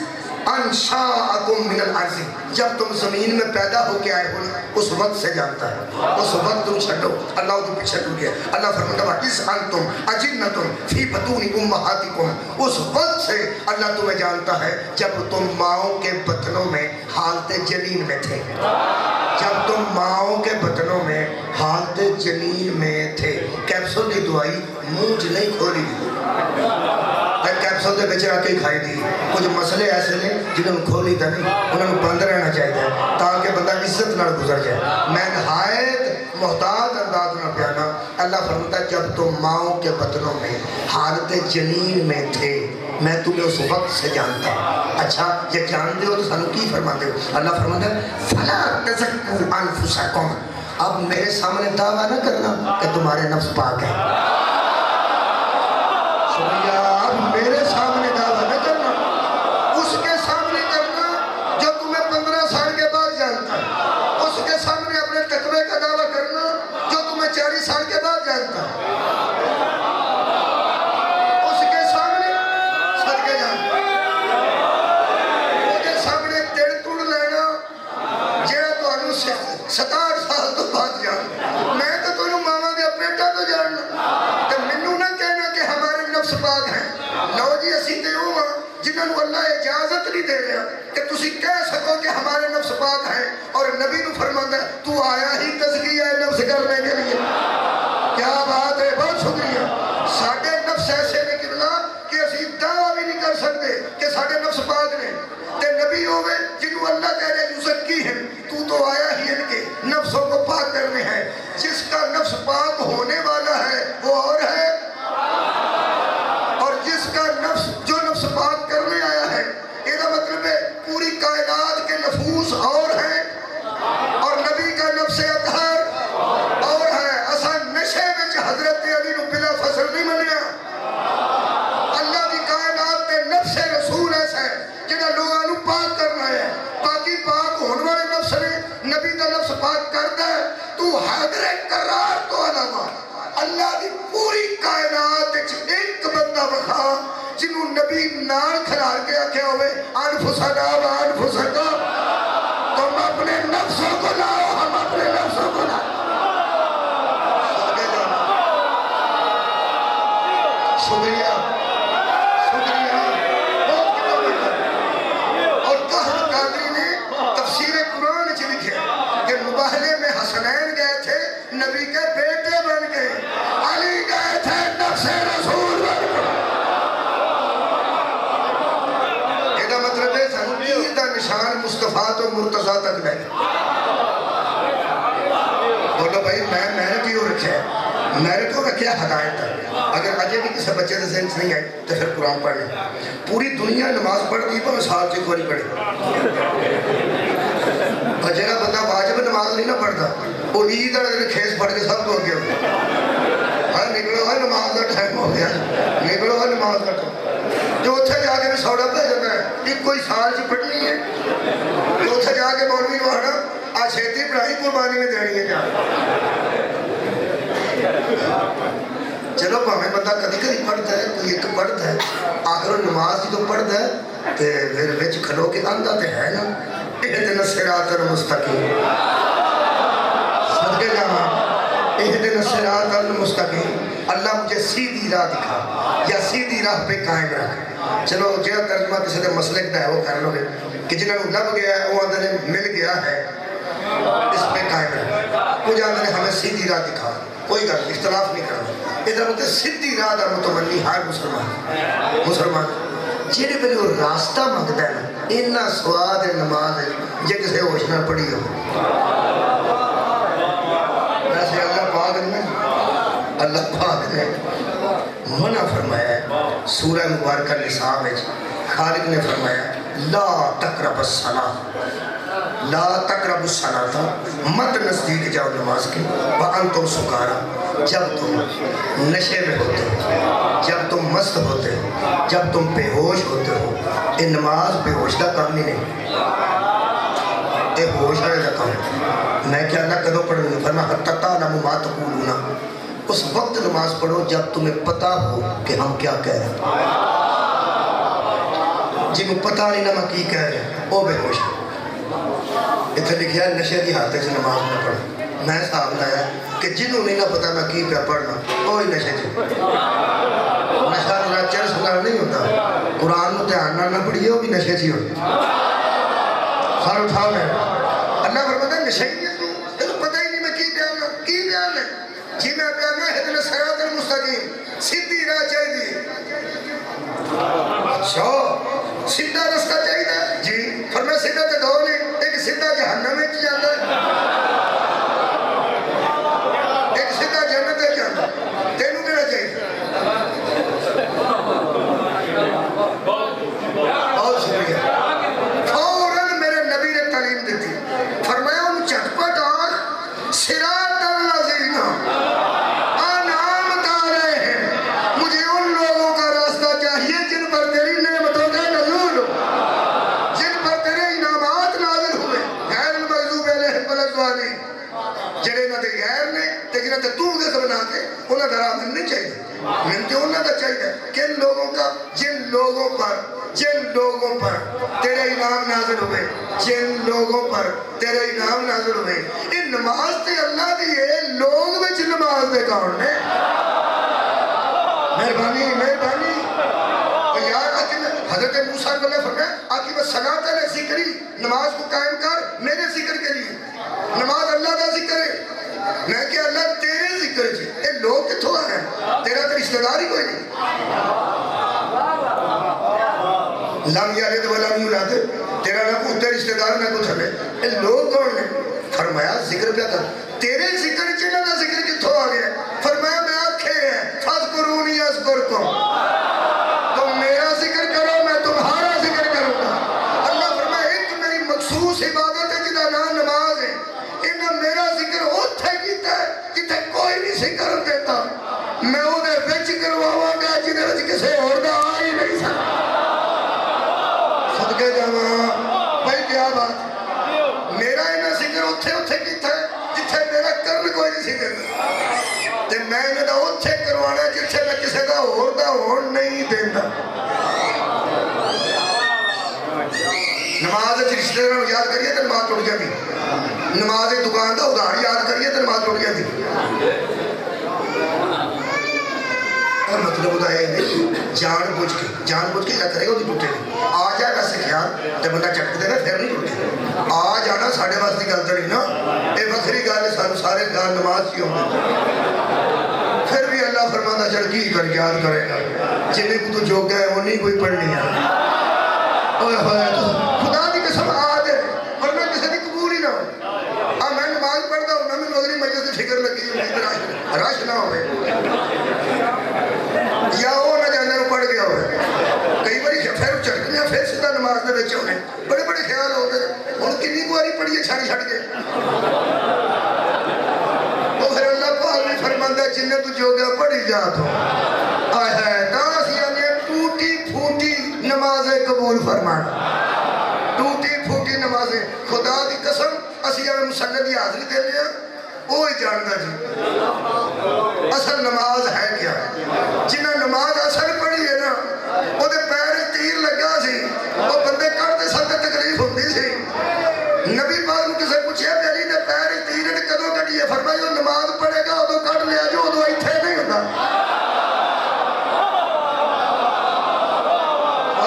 انشاءکم من الارض جب تم زمین میں پیدا ہو کے آئے ہو اس وقت سے جانتا ہے اس وقت تم چھڑو اللہ کو پیچھے ٹو گیا اللہ فرماتا ہے اس انتم اجنتم فی بطون امہاتکم اس وقت سے اللہ تمہیں جانتا ہے جب تم ماؤں کے بطنوں میں حالت جنین میں تھے جب تم ماؤں کے بطنوں میں حالت جنین میں تھے کیپسول کی دعائی منہ نہیں کھولی کیپسول دے بچے آکے کھائی دی کچھ مسئلے ایسے نے جنہوں نے کھولی تھا نہیں انہوں نے بند رہنا چاہیے تاکہ بندہ عزت نہ گزر جائے میں نہایت محتاط انداز نہ پیانا اللہ فرماتا ہے جب تم ماؤں کے بطنوں میں حالت جنین میں تھے میں تمہیں اس وقت سے جانتا اچھا یہ جانتے ہو تو سانو کی فرماتے ہو اللہ فرماتا ہے فَلَا تَزَكُّوا أَنفُسَكُمْ اب میرے سامنے دعویٰ نہ کرنا کہ تمہارے نفس پاک ہے اب میرے سامنے دعویٰ نہ کرنا اس کے سامنے کرنا جو تمہیں 15 سال کے بعد جانتا ہے اس کے سامنے اپنے تقوی کا دعویٰ کرنا جو تمہیں 40 سال کے بعد جانتا ہے اس کے سامنے سر کے جانتا مجھے سامنے تیڑ توڑ لینا جیڑا تو انو 67 سال تو بعد جانتا میں تو انو ماما دے بیٹا تو جاننا تو منو نہ کہنا کہ ہمارے نفس پاک ہیں لو جی اسی تے ہوا جنہوں اللہ اجازت نہیں دے رہا کہ تسی کہہ سکو کہ ہمارے نفس پاک ہیں اور نبی نو فرماتا ہے تو آیا ہی تزکیہ نفس کرنے کے لیے کیا بات ہے بہت شکریہ ساڑھے نفس ایسے نکلنا کہ اسی دعویٰ بھی نہیں کر سکتے کہ ساڑھے نفس پاک نے تے نبی ہوئے جنہوں اللہ کہہ رہے یزکی ہیں تو آیا ہی ان کے نفسوں کو پاک کرنے ہیں جس کا نفس پاک ہونے والا ہے وہ اور ہے اور جس کا نفس جو نفس پاک کرنے آیا ہے یہ مطلب ہے پوری کائنات کے نفوس اور ہیں اور نبی کا نفس اطہر اور ہے اسا نشے میں حضرت علی نو بلا فصل نہیں منیا اللہ کی کائنات کے نفس رسول ایسا ہے جنہاں لوگاں نو پاک کرنا ہے باقی پاک ہونے والے نفس نے نبی کا نفس پاک کرتا ہے تو حیدر قرار تو علاوہ اللہ کی پوری کائنات ایک بندہ بخا جنہوں نبی نال کھلار کے آکھے ہوئے انفسنا و انفسکا تم اپنے نفسوں کو لاؤ ہم اپنے نفسوں کو لاؤ شکریہ شکریہ اور قہر قادری نے تفسیر قرآن چ لکھے کہ مباہلے میں حسنین گئے تھے نبی کے بیٹے بن گئے علی گئے تھے نفس رسول بن گئے یہ مطلب ہے تنقید کا نشان مصطفیٰ تو مرتضیٰ تک نہیں بولو بھائی میں نے کیوں رکھا ہے میں نے کیوں رکھا ہدایت ہے اگر اجے بھی کسی بچے سے سینس نہیں آئی تو پھر قرآن پڑھ لیں پوری دنیا نماز پڑھ دی پر سال سے کوئی پڑھے اور جگہ بندہ واجب نماز نہیں نہ پڑھتا وہ عید والے کھیس پڑھ کے سب تو اگے ہوگا نکلو ہے نماز کا ٹائم ہو گیا نکلو ہے نماز کا ٹائم جو اتھے جا کے بھی سوڑا پہ جاتا ہے ایک کوئی سال سے پڑھنی ہے جو اتھے جا کے مولوی وہاں آشیتی پڑھائی قربانی میں دینی ہے جا چلو ہمیں بندہ کدی کدی پڑھتا ہے کوئی ایک پڑھتا ہے آخر نماز ہی تو پڑھتا ہے تے پھر وچ کھلو کے آندا تے ہے نا اہدنا الصراط المستقیم، صدقے جاواں اہدنا الصراط المستقیم، اللہ مجھے سیدھی راہ دکھا یا سیدھی راہ پہ قائم رکھ۔ چلو جہاں ترجمہ کسی دے مسلک دا ہے وہ کر لو گے کہ جنہوں نے لب گیا ہے وہ آدھے مل گیا ہے اس پہ قائم رکھ، کچھ آدھے نے ہمیں سیدھی راہ دکھا، کوئی گل اختلاف نہیں کرنا۔ ادھر ہوتے سیدھی راہ دا متمنی ہر مسلمان جہے پہلے وہ راستہ منگتا ہے نا اتنا سواد ہے نماز ہے جے کسے ہوش نہ پڑھی ہو۔ ویسے اللہ پاک نے منع فرمایا ہے سورہ مبارکہ نساء میں، خالق نے فرمایا لا تقرب الصلاۃ، لا تقرب الصلاۃ، مت نزدیک جاؤ نماز کے، وانتم سکارا، جب تم نشے میں ہوتے ہو، جب تم مست ہوتے ہو، جب تم بے ہوش ہوتے ہو۔ یہ نماز بے ہوش کا کام ہی نہیں، یہ ہوش والے کا کام ہے۔ میں کیا اللہ کدو پڑھوں گی؟ فرمایا حتی تعلموا ما تقولون، اس وقت نماز پڑھو جب تمہیں پتہ ہو کہ ہم کیا کہہ رہے ہیں۔ جنہوں پتہ نہیں نہ میں کی کہہ رہے ہیں وہ بے ہوش ہے۔ اتنے لکھیا ہے نشے کی حالت سے نماز نہ پڑھو۔ میں صاحب لایا کہ جنہوں نہیں نہ پتہ میں کی پہ پڑھنا وہی نشے سے، نشہ نہ چرس نہ نہیں ہوتا، قرآن میں دھیان نہ پڑھیے وہ بھی نشے سے ہوتا۔ سر اٹھاؤ میں اللہ فرماتا ہے نشے کی ہے تو پتہ ہی نہیں میں کی بیان ہے، کی بیان ہے جی میں بیان ہے اہدنا الصراط المستقیم، سیدھی راہ چاہیے۔ اچھا سیدھا رستہ چاہیے جی، فرمایا سیدھا تے دو نے، ایک سیدھا جہنم میں جاتا ہے، ایک سیدھا جنت میں جاتا ہے، تینوں کہنا چاہیے؟ بہت شکریہ۔ فوراً میرے نبی نے تعلیم دی تھی، فرمایا ان چٹپٹ آنکھ صراط الذین انعمت علیہم، مجھے ان لوگوں کا راستہ چاہیے جن پر تیری نعمتوں کا نزول ہو، جن پر تیرے انعامات نازل ہوئے، غیر المغضوب علیہم ولا الضالین، جنہیں نہ تے غیر نے تے جنہیں تے تو دے بنا کے انہاں دا راہ نہیں چاہیے، من تے انہاں دا چاہیے کن لوگوں کا، جن لوگوں پر تیرے انعام نازل ہوئے، جن لوگوں پر تیرے انعام نازل ہوئے۔ ان نماز تے اللہ دی ہے، لوگ وچ نماز دے کون نے؟ مہربانی اور یار حضرت موسیٰ کو اللہ فرمایا آقی بس صلاۃ علی ذکری، نماز کو قائم کر میرے ذکر کے لیے، نماز اللہ کا ذکر ہے، میں کہ اللہ تیرے ذکر سے، اے لوگ کتھوں آ رہے ہیں؟ تیرا تو رشتہ دار ہی کوئی نہیں، لم یلد ولم یولد، تیرا نہ کوئی رشتہ دار نہ کوئی تھلے، اے لوگ کون نے؟ فرمایا ذکر پہ کر، تیرے ذکر سے نہ ذکر کتھوں آ گیا؟ فرمایا میں آنکھیں ہیں فاذکرونی اذکرکم، تم میرا ذکر کرو میں تمہارا ذکر کروں گا۔ اللہ فرمایا ایک میری مخصوص عبادت ہے جدا نام نماز ہے، انہاں میرا ذکر اتھے کیتا ہے جتھے کوئی نہیں سی کر دیتا، میں انہیں وچ کرواواں گا جنہیں وچ کسے اور دا آ ہی نہیں سکتا۔ صدقے جاواں بھائی کیا بات، میرا انہاں ذکر اتھے کیتا ہے جتھے میرا کرن کوئی نہیں سی دیتا، تے میں انہاں دا اتھے کروانا جتھے میں کسے دا اور دا ہون نہیں دیتا۔ نماز رشتے داروں یاد کریے تو نماز ٹوٹ جاتی، نماز دکان دا ادھار یاد کریے تو نماز ٹوٹ جاتی۔ مطلب ہوتا ہے جان بوجھ کے کیا کرے گا وہ ٹوٹے گی، آ جائے گا سکھیال تو بندہ چٹک دے گا پھر نہیں ٹوٹے، آ جانا ساڑھے پاس کی گل تو نہیں نا، یہ وکری گل ہے سانو سارے گل نماز کی ہوگی، پھر بھی اللہ فرماتا چل کی کر یاد کرے گا، جنہیں کو تو جو گئے وہ نہیں کوئی پڑھنی ہے، خدا دی قسم آ دے ورنہ کسی دی قبول ہی نہ ہو۔ میں نماز پڑھتا ہوں نہ مغرب مجلس سے فکر لگی ہوئی رش نہ ہوئے یا وہ نہ جانے پڑھ گیا ہوئے، کئی باری پھر چڑکنے پھر سیدھا نماز دے بچے ہونے بڑے بڑے خیال ہوتے ہیں، ہوں کنی باری پڑھیے چھڑ کے، تو پھر اللہ پاک نے فرماتا ہے جنہیں تو جو گیا پڑھی جا تو آئے ہے کہاں سی آنے ٹوٹی پھوٹی نمازیں قبول فرمانا، ٹوٹی پھوٹی نمازیں، خدا دی قسم اسی ہمیں مسند دی حاضری دے لیا وہ ہی جانتا جی اصل نماز ہے کیا، جنہیں نماز اصل پڑھی ہے نا وہ دے پیر تیر لگا سی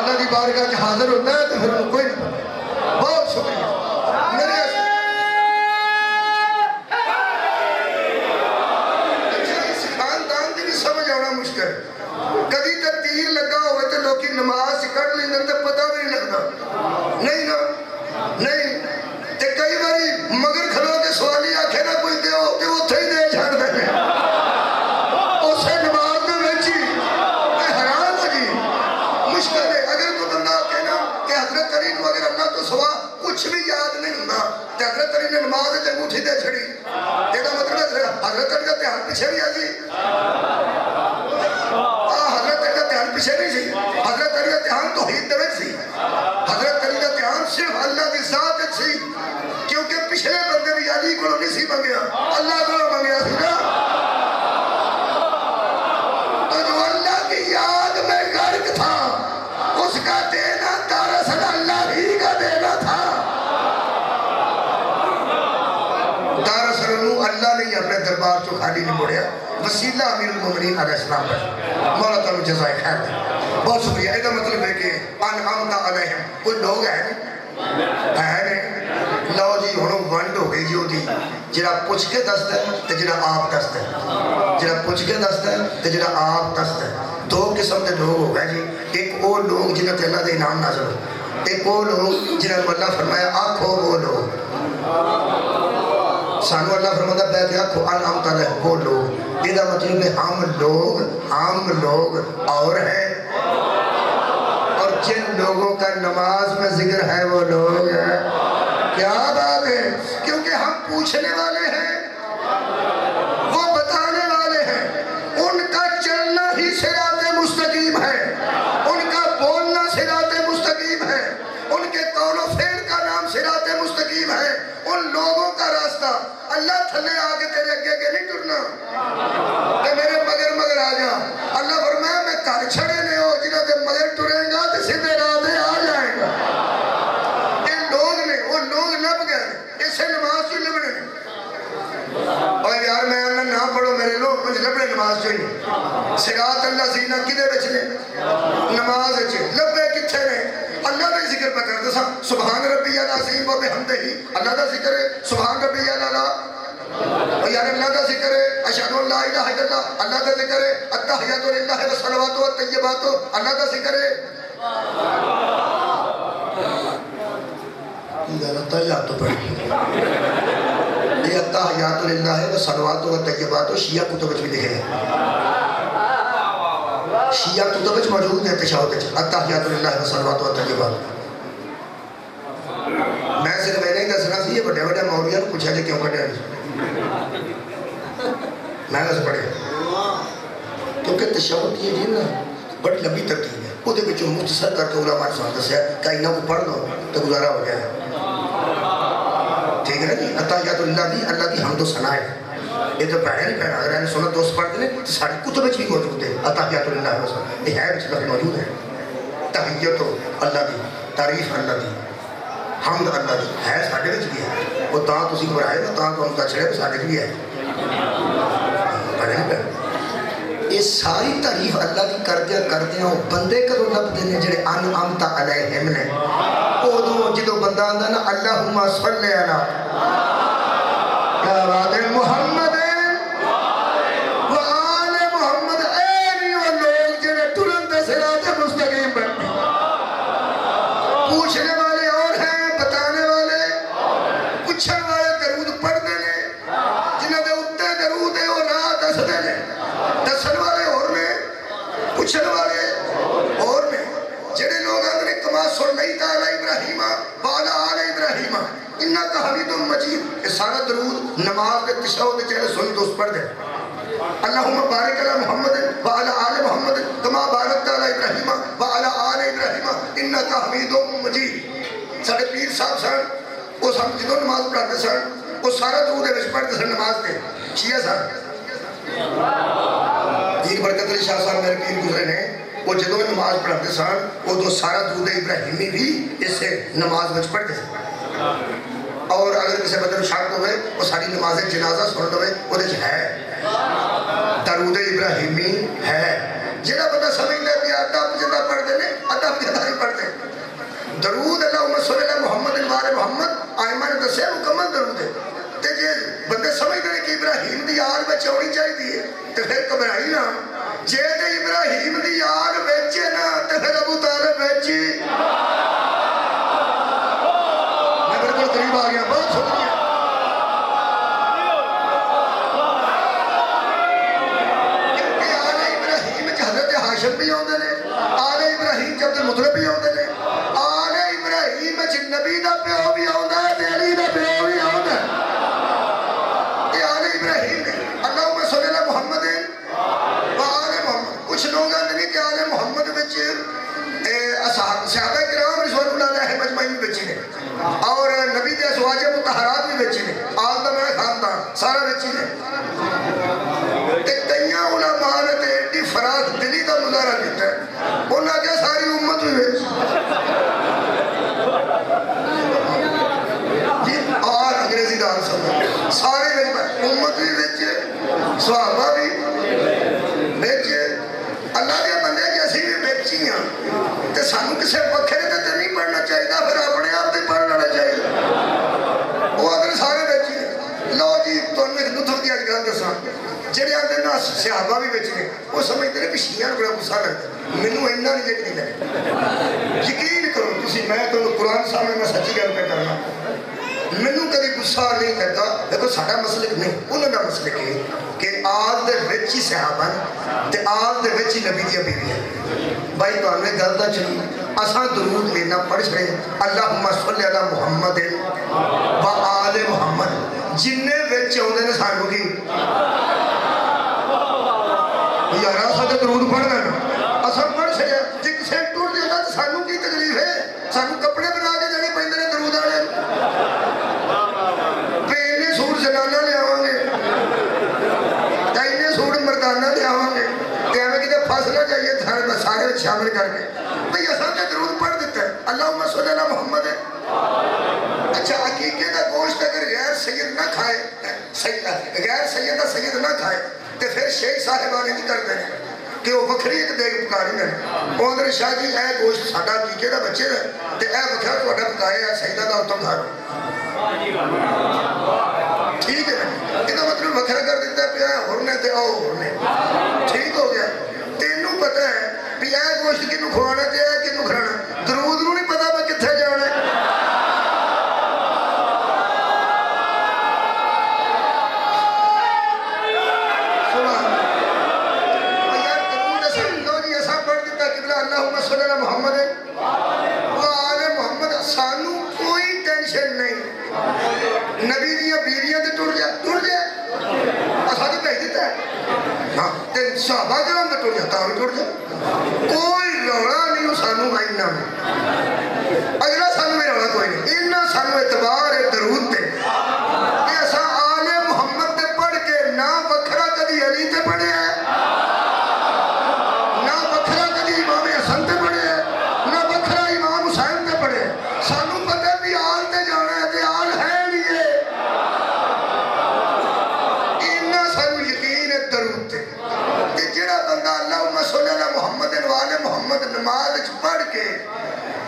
اللہ کی بارگاہ میں حاضر ہوتا ہے تو پھر وہ کوئی نہیں پڑھتا. بہت شکریہ میرے اس خاندان کی بھی سمجھ آنا مشکل. کبھی تو تیر لگا ہوئے تو لوگ نماز کر لیں تو پتہ بھی نہیں لگتا. نہیں نا نہیں تے کئی باری مگر کھلو کے سوالی آکھے نہ کوئی دے ہو کہ وہ تھے ہی دے چھڑ دے اسے نماز میں بیچی حیران ہو جی مشکل ہے. اگر کوئی بندہ آکھے نا کہ حضرت علی نو اگر اللہ تو سوا کچھ بھی یاد نہیں ہونا کہ حضرت علی نے نماز تے انگوٹھی دے چھڑی یہ مطلب ہے حضرت علی کا دھیان پیچھے بھی آ جی. حضرت علی کا دھیان پیچھے نہیں سی. حضرت علی کا دھیان توحید دے وچ سی. حضرت علی کا دھیان صرف اللہ کی ذات وچ سی کیونکہ پچھلے بندے بھی علی کو نہیں سی منگیا اللہ کو منگیا سی نا. تو جو اللہ کی یاد میں غرق تھا اس کا دینا دراصل اللہ ہی کا دینا تھا. دراصل اللہ نے اپنے دربار چو خالی نہیں موڑیا. وسیلہ امیر المومنین علیہ السلام پر مولا تعالیٰ جزائے خیر دے. بہت شکریہ. یہ مطلب ہے کہ انعمت علیہم کوئی لوگ ہیں لو جی ہوں ونڈ ہو گئی جی وہ جڑا پوچھ کے دستا ہے تو جڑا آپ دستا ہے. جڑا پوچھ کے دستا ہے تو جڑا آپ دستا ہے. دو قسم کے لوگ ہو گئے جی. ایک وہ لوگ جنہیں تے اللہ دے انعام نازل ہو. ایک وہ لوگ جنہیں اللہ فرمایا آنکھو وہ لوگ. سانو اللہ فرماتا ہے کہ آنکھو انعمت علیہم وہ لوگ. یہ مطلب ہے ہم لوگ اور ہیں اور جن لوگوں کا نماز میں ذکر ہے وہ لوگ ہیں. کیا بات ہے کیونکہ ہم پوچھنے والے ہیں وہ بتانے والے ہیں. ان کا چلنا ہی صراط مستقیم ہے. ان کا بولنا صراط مستقیم ہے. ان کے قول و فعل کا نام صراط مستقیم ہے. ان لوگوں کا راستہ اللہ تھلے آگے تیرے اگے نہیں ٹرنا کہ میرے مگر آ جا. اللہ فرمایا میں کر چھڑے نے ہو جنہوں نے مگر ٹریں گا تو سیدھے راتے آ جائے گا. یہ لوگ نے وہ لوگ لب گئے اسے نماز کیوں لبنے نے. اور یار میں اللہ نہ پڑھو میرے لوگ مجھے لبنے نماز چاہیے. صراط اللہ زینہ کدے بچنے نماز اچھے لبے کتھے نے. اللہ کا ذکر پہ کرتے سا سبحان ربی العظیم و بحمدہ ہی اللہ کا ذکر ہے. سبحان ربی العلیٰ یار اللہ کا ذکر ہے. اشہد ان لا الہ الا اللہ اللہ کا ذکر ہے. التحیات للہ والصلوات والطیبات اللہ کا ذکر ہے. التحیات تو پڑھی یہ التحیات للہ والصلوات والطیبات شیعہ کتب بھی لکھے ہیں. شیعہ کتب موجود ہے تشہد التحیات للہ والصلوات والطیبات. میں صرف میں نہیں دسنا سی یہ بڑے مولویوں نے پوچھا جی کیوں پڑھے میں بس پڑھے کیونکہ تشہد یہ جی نا بڑی لمبی ترتیب ہے. وہ مختصر کر کے علماء نے سوال دسیا کہ انہوں کو پڑھ دو تو گزارا ہو جائے. ٹھیک ہے نا جی. التحیات للہ دی اللہ کی حمد و ثنا ہے. یہ تو پڑھے نہیں پڑھا اگر اہل سنت دوست پڑھتے ہیں تو ساری کتب بھی موجود ہے. التحیات للہ یہ ہے موجود ہے. تحیت اللہ دی تعریف اللہ دی حمد اللہ دی ہے ساڑھے بھی ہے. وہ تاں تسی گھبرائے گا تاں تو ہم تچھڑے بھی ساڑھے بھی ہے. پڑھے نہیں پڑھے یہ ساری تعریف اللہ کی کردے ہیں. وہ بندے کدو لبتے ہیں جڑے انعمت علیہم نے. وہ جدو بندہ آندا نا اللہم صلی علی کیا بات ہے محمد و آل محمد. اے نہیں وہ لوگ جنہیں ترنت صراط مستقیم پر پوچھنے والے اور ہیں بتانے والے پوچھنے والے درود پڑھتے ہیں جنہوں نے اتنے درود ہے وہ راہ دستے ہیں. دسن والے اور نے پوچھنے والے اور نے جڑے لوگ اندر کما سن نہیں تعالی ابراہیم وعلی آل ابراہیم انک حمید مجید. یہ سارا درود نماز کے تشہد کے چہرے سن دوست پڑھ دے. اللہم بارک علی محمد وعلی آل محمد کما بارکت علی ابراہیم وعلی آل ابراہیم انک حمید مجید. سارے پیر صاحب سن وہ سب جدوں نماز پڑھاتے سن وہ سارا درود ہے پڑھتے سن نماز کے. شیعہ سن پیر برکت علی شاہ صاحب میرے پیر گزرے نے وہ جدوں نماز پڑھاتے سن وہ تو سارا درود ابراہیمی بھی اسے نماز میں پڑھتے سن. اور اگر کسی بندے کو شک ہوئے وہ ساری نماز جنازہ سن لوے وہ ہے درود ابراہیمی ہے. جڑا بندہ سمجھتا ہے کہ ادب جدا پڑھتے ہیں ادب جدا نہیں تو پھر گھبرائی نہ جے تے ابراہیم دی آگ ویچے نا تو پھر ابو طالب ویچی میں بالکل قریب آ گیا بہت شکریہ کیونکہ آل ابراہیم حضرت ہاشم بھی آؤندے نے آل ابراہیم عبد المطلب بھی آؤندے نے آل ابراہیم نبی دا پیو بھی آؤندا ہے تے علی دا پیو بھی آؤندا ہے یہ آل ابراہیم نے اللہم صلی اللہ محمد کچھ لوگ آنے کہ آل محمد بچ صحابہ کرام رضوان اللہ علیہ مجمعین بچ نے اور نبی دے ازواج مطہرات بھی بچ نے آل دا میں خاندان سارا بچ نے تے کئیاں علماء نے تے ایڈی فراخ دلی دا مظاہرہ کیتا ہے انہاں کیا ساری امت بھی بچ اور انگریزی دار سمجھ سارے امت بھی بچ صحابہ بھی بچ اللہ کے بندے جیسی بھی بیچی ہیں تو سانو کسے وکھرے تے نہیں پڑھنا چاہیے پھر اپنے آپ تے پڑھ لینا چاہیے وہ اگر سارے بیچی ہیں لو جی تمہیں ایک لطف دی گل دساں جڑے آندے نا صحابہ بھی بیچ نے وہ سمجھتے ہیں کہ شیعہ بڑا غصہ لگتا مینوں اینا نہیں یقین ہے یقین کرو تسی میں تو قرآن سامنے میں سچی گل پہ کرنا مینوں کدی غصہ نہیں کرتا دیکھو ساڈا مسلک نہیں انہاں دا مسلک ہے کہ آل دے وچ ہی صحابہ تے آل دے وچ ہی نبی دی بیویاں بھائی تانوں ایک گل دا چلی اساں درود اینا پڑھ چھڑے اللہم صلی علی محمد و آل محمد جننے وچ اوندے نے سانوں کی یار اساں تے درود پڑھنا نا اساں پڑھ چھڑے جے کسے ٹر جاندا تے سانوں کی تکلیف ہے سانوں کپڑے بنا کے دینے پیندے نے درود والے پہلے سوٹ زنانہ لے آواں گے تینے سوٹ مردانہ لے آواں گے تے ہمیں کتے فاصلہ چاہیے سارے شامل کر کے بھئی اساں تے درود پڑھ دیتا ہے اللہم صلی اللہ محمد اچھا عقیقے کا گوشت اگر غیر سید نہ کھائے غیر سید کا سید نہ کھائے تو پھر شیخ صاحبان نہیں کرتے ہیں کہ وہ وکھری ایک دیگ پکاری ہیں وہ اندر شاہ جی اے گوشت ساڈا عقیقے کا بچے ہے تو اے وکھرا تہاڈا پکایا ہے سیدہ کا اتم کھا لو ٹھیک ہے یہ مطلب وکھرا کر دیتا ہے پیا ہورنے تے آؤ ہورنے ٹھیک ہو گیا تینوں پتہ ہے بھی اے گوشت کنوں کھوانا تے اے کنوں کھانا درود نوں نہیں پتا میں کتھے جانا ہے اللہم صلی اللہ محمد وآل محمد سانو کوئی ٹینشن نہیں نبی دیا بیویاں تے ٹر جائے اسا تے بھیج دیتا ہے ہاں تے صحابہ کرام تے ٹر جاتا ہے ٹر جائے کوئی روڑا نہیں سانو اینا میں اگلا سانو میں روڑا کوئی نہیں اینا سانو اعتبار ہے درود تے کہ اسا آل محمد تے پڑھ کے نہ وکھرا کدی علی تے پڑھے ہے نماز پڑھ کے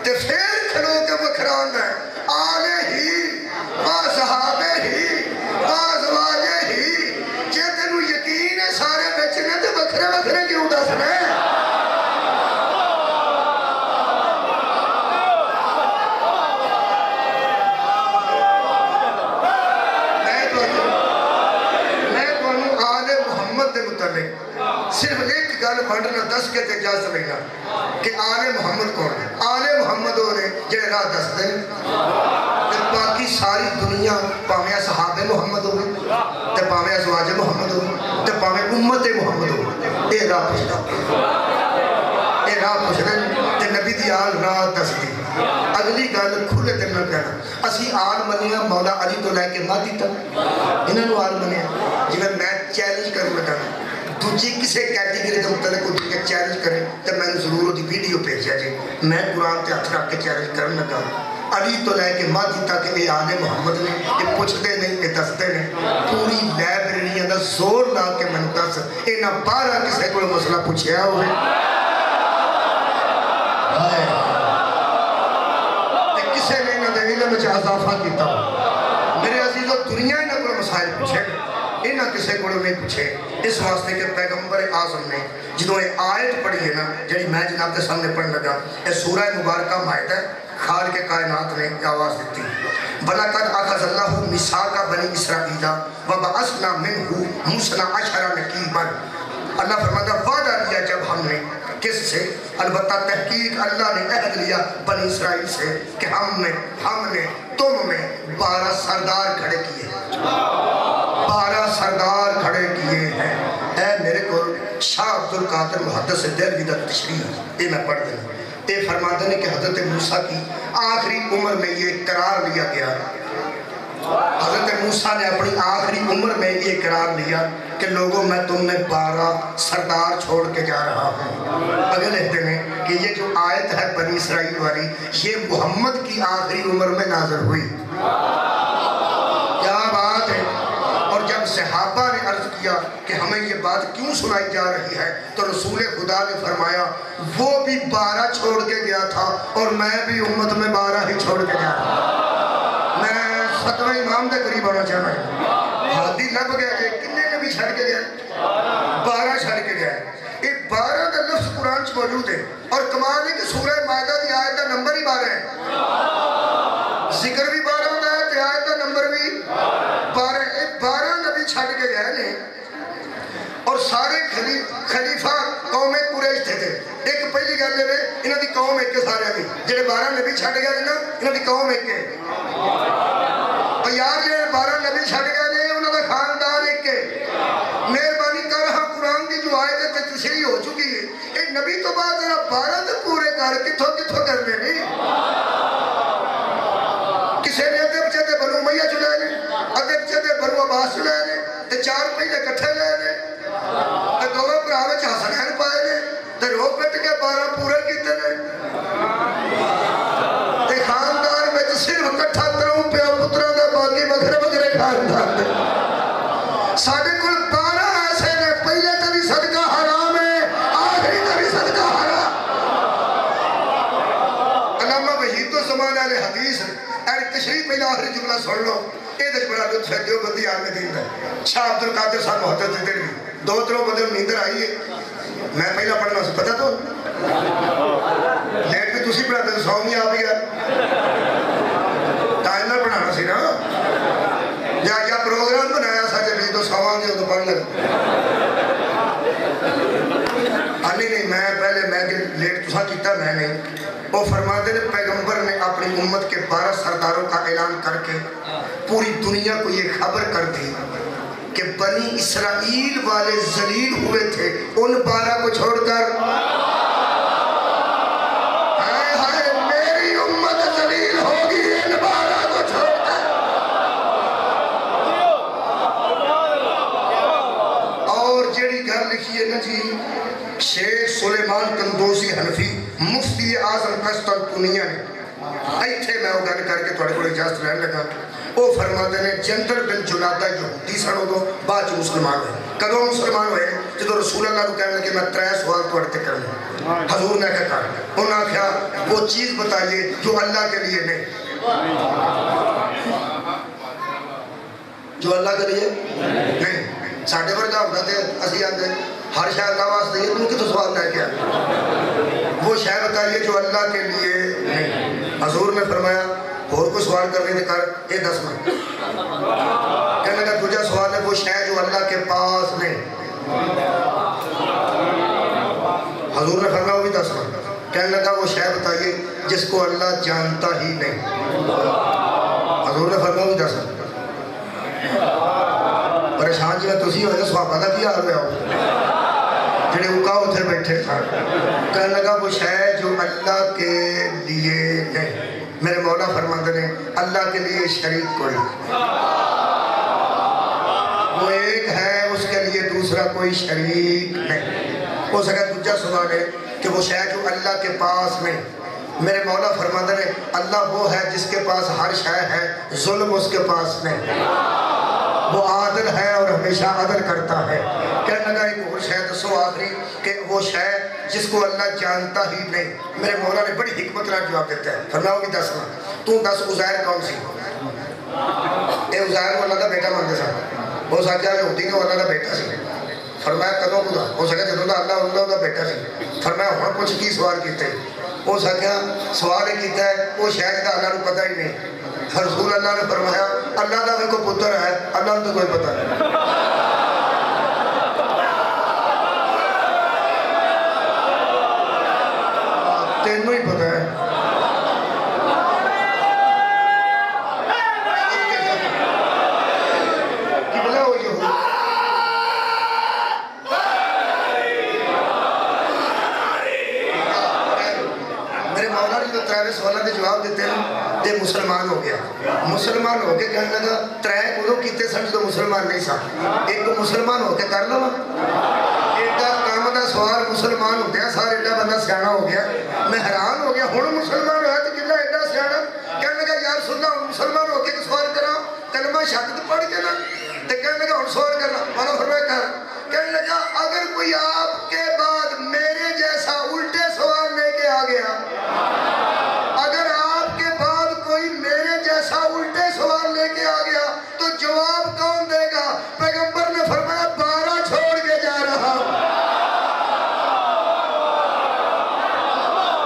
تے پھر کھلو کے وکھران ہے آلے ہی با صحابے ہی با زواجے ہی جے تینوں یقین ہے سارے بچنے تے وکھرے وکھرے کیوں دسنے میں تو آل محمد دے متعلق صرف ایک گل بڑھنا دس کے اجازت لینا کہ آل محمد کون ہے آل محمد ہو رہے جنہیں راہ دس دیں باقی ساری دنیا پاویں صحابہ محمد ہو گئے تے پاویں ازواج محمد ہو گئے تے پاویں امت محمد ہو گئے اے راہ پوچھنا تے نبی دی آل راہ دس دی اگلی گل کھلے دل نہ کہنا اسی آل منیا مولا علی تو لے کے مادی تک انہوں نے آل منیا جی میں چیلنج کروں لگا دوجی کسے کیٹیگری کے متعلق کو دیکھ چیلنج کریں تو میں نے ضرور دی ویڈیو بھیجا جی میں قرآن تے ہاتھ رکھ کے چیلنج کرنے لگا علی تو لے کے مادی تک اے آل محمد نے یہ پوچھتے نہیں یہ دستے نہیں پوری لائبریریاں دا زور لا کے میں دس اینا 12 کسے کو مسئلہ پوچھیا ہوئے کسے نے انہوں نے علم میں اضافہ کیتا ہو میرے عزیزو دنیا انہوں نے مسائل پوچھے انہاں کسے کو نہیں پوچھے، اس واسطے کہ پیغمبر اعظم نے جدوں یہ آیت پڑھی ہے نا جڑی میں جناب کے سامنے پڑھنے لگا، یہ سورہ مبارکہ مائدہ ہے، خالق کائنات نے آواز دیتی وَلَقَدْ أَخَذَ اللَّهُ مِيثَاقَ بَنِي إِسْرَائِيلَ وَبَعَثْنَا مِنْهُ مُوسَىٰ عَشَرَ نَقِيبًا۔ اللہ فرماتا وعدہ لیا جب ہم نے کس سے؟ البتہ تحقیق اللہ نے عہد لیا بنی اسرائیل سے کہ ہم نے تم میں 12 سردار کھڑے کیے، 12 سردار کھڑے کیے ہیں۔ اے میرے کو شاہ عبدالقادر محدث دہلوی دا تشریح یہ میں پڑھ دیں، یہ فرماتے ہیں کہ حضرت موسیٰ کی آخری عمر میں یہ قرار لیا گیا، حضرت موسیٰ نے اپنی آخری عمر میں یہ قرار لیا کہ لوگوں میں تم میں 12 سردار چھوڑ کے جا رہا ہوں۔ اگر لکھتے ہیں کہ یہ جو آیت ہے بنی اسرائیل والی یہ محمد کی آخری عمر میں نازل ہوئی، کیا بات ہے۔ اور جب صحابہ نے عرض کیا کہ ہمیں یہ بات کیوں سنائی جا رہی ہے تو رسول خدا نے فرمایا وہ بھی 12 چھوڑ کے گیا تھا اور میں بھی امت میں 12 ہی چھوڑ کے جا رہا ہوں۔ میں 7ویں امام دے قریب آنا چاہنا ہے، حادی لب گیا کہ کتنے نبی چھڑ کے گئے؟ 12 چھڑ کے گئے۔ یہ 12 کا لفظ قرآن چ موجود ہے اور کمال ہے کہ سورہ مائدہ دی آیت کا نمبر ہی 12 ہے، ذکر بھی 12 ہوتا ہے تو آیت کا نمبر بھی 12 ہے۔ 12 نبی چھڑ کے گئے نے اور سارے خلیفہ قوم قریش تھے۔ ایک پہلی گل ہے انہاں دی قوم ایک سارے دی، جڑے 12 نبی چھڑ گئے نا انہاں دی قوم ایک ہے، اور یار جڑے 12 نبی چھڑ گئے نے انہاں دا خاندان ایک ہے۔ مہربانی کر ہاں قرآن کی جو آیت تے تشریح ہو چکی ہے، اے نبی تو بعد ذرا 12 تے پورے کر کتھوں کرنے نہیں۔ کسے نے ادھے بچے تے بنو امیہ چلائے نے، ادھے بچے تے بنو عباس چلائے نے، تے 4 پہلے کٹھے لائے نے، تے 2 بھرا وچ حسنین پائے نے، تے رو پٹ کے 12 پورے کیتے نے، تے خاندان وچ صرف کٹھا تروں پیا پتراں دا باقی بکھرے بکھرے خاندان دے۔ ساڈے کول 12 ایسے نے، پہلے تے بھی صدقہ حرام ہے، آخری تے بھی صدقہ حرام۔ علامہ وحید الزمان اہل حدیث اہل تشریح پہلے آخری جملہ سن لو، یہ دے بڑا لطف ہے دیوبندی عالم دین دا۔ شاہ عبدالقادر صاحب محدث دہلوی 2 بندے نیندر آئی ہے، میں پہلا پڑھنا سے پتہ تو لیٹ بھی تسی پڑھاتے تو سو نہیں آ گیا، ٹائم نہ پڑھانا سی نا، یا پروگرام بنایا سا جب تو سوان دے تو پڑھ لگا۔ نہیں میں پہلے میں لیٹ تسا کیتا میں نہیں۔ وہ فرماتے ہیں پیغمبر نے اپنی امت کے 12 سرداروں کا اعلان کر کے پوری دنیا کو یہ خبر کر دی کہ بنی اسرائیل والے ذلیل ہوئے تھے ان 12 کو چھوڑ کر، ہائے میری امت ذلیل ہوگی ان 12 کو چھوڑ کر۔ اور جیڑی گھر لکھی ہے نا جی شیخ سلیمان قندوزی حنفی مفتی اعظم قسطنطنیہ نے، ایتھے میں وہ گل کر کے تھوڑے کو اجازت لین لگا، وہ فرماتے ہیں جندر بن جنادہ یہودی سن ادو بعد مسلمان ہوئے۔ کدوں مسلمان ہوئے؟ جدو رسول اللہ کو کہنے لگے میں 3 سوال توڑتے کرنا، حضور نے کہا انہوں نے کہا وہ چیز بتائیے جو اللہ کے لیے نہیں، جو اللہ کے لیے نہیں۔ ساڑھے ورگا ہوتا تھے اسی آتے ہر شاہ اللہ واسطے یہ تم کتوں سوال لے کیا، وہ شاہ بتائیے جو اللہ کے لیے نہیں۔ حضور نے فرمایا اور کوئی سوال کرنے دے کر یہ 10 منٹ، کہنے لگا دوجہ سوال ہے وہ شاہ جو اللہ کے پاس نہیں، حضور نے فرمایا وہ بھی 10 منٹ، کہنے لگا وہ شاہ بتائیے جس کو اللہ جانتا ہی نہیں، حضور نے فرمایا وہ بھی 10 منٹ۔ پریشان جی میں تسی ہوئے تو صحابہ کا کیا حال ہو جڑے اکا اتھے بیٹھے تھا، کہنے لگا وہ شے جو اللہ کے لیے نہیں۔ میرے مولا فرماتے ہیں اللہ کے لیے شریک کوئی، وہ ایک ہے اس کے لیے دوسرا کوئی شریک نہیں۔ ہو سکتا دوجہ سوال ہے کہ وہ شے جو اللہ کے پاس نہیں۔ میرے مولا فرماتے ہیں اللہ وہ ہے جس کے پاس ہر شے ہے، ظلم اس کے پاس نہیں، وہ عادل ہے اور ہمیشہ عدل کرتا ہے۔ کہنے لگا ایک اور شے دسو آخری کہ وہ شے جس کو اللہ جانتا ہی نہیں۔ میرے مولا نے بڑی حکمت نال جواب دیتا ہے، فرمایا بھی 10 تو 10 عزیر کون سی؟ اے عزیر کو اللہ کا بیٹا مانتے سن، ہو سکیا یہودی نے اللہ کا بیٹا سی فرمایا کدوں خدا ہو سکیا جدوں دا اللہ انہوں دا بیٹا سی فرمایا ہن کچھ کی سوال کیتے ہو سکیا سوال یہ کیتا ہے وہ شاید دا اللہ کو پتہ ہی نہیں رسول اللہ نے فرمایا اللہ دا بھی کوئی پتر ہے اللہ تو کوئی پتہ نہیں تینوں ہی پتہ ہے سوالوں کے جواب دیتے ہیں تے مسلمان ہو گیا مسلمان ہو کے کہنے لگا ترے ادو کیتے سن جو مسلمان نہیں سن ایک مسلمان ہو کے کر لو ایڈا کام کا سوال مسلمان ہوتے ہیں سارا ایڈا بندہ سیاح ہو گیا میں حیران ہو گیا ہوں مسلمان ہوا تو کتنا ایڈا سیاح کہنے لگا یار سننا ہوں مسلمان ہو کے سوال کرا کلمہ شہادت پڑھ کے نا تو کہنے لگا ہوں سوال کرنا مانا فرمایا کر کہنے لگا اگر کوئی آپ کے بعد میرے جیسا الٹے سوال لے کے آ گیا الٹے سوال لے کے آ گیا تو جواب کون دے گا پیغمبر نے فرمایا 12 چھوڑ کے جا رہا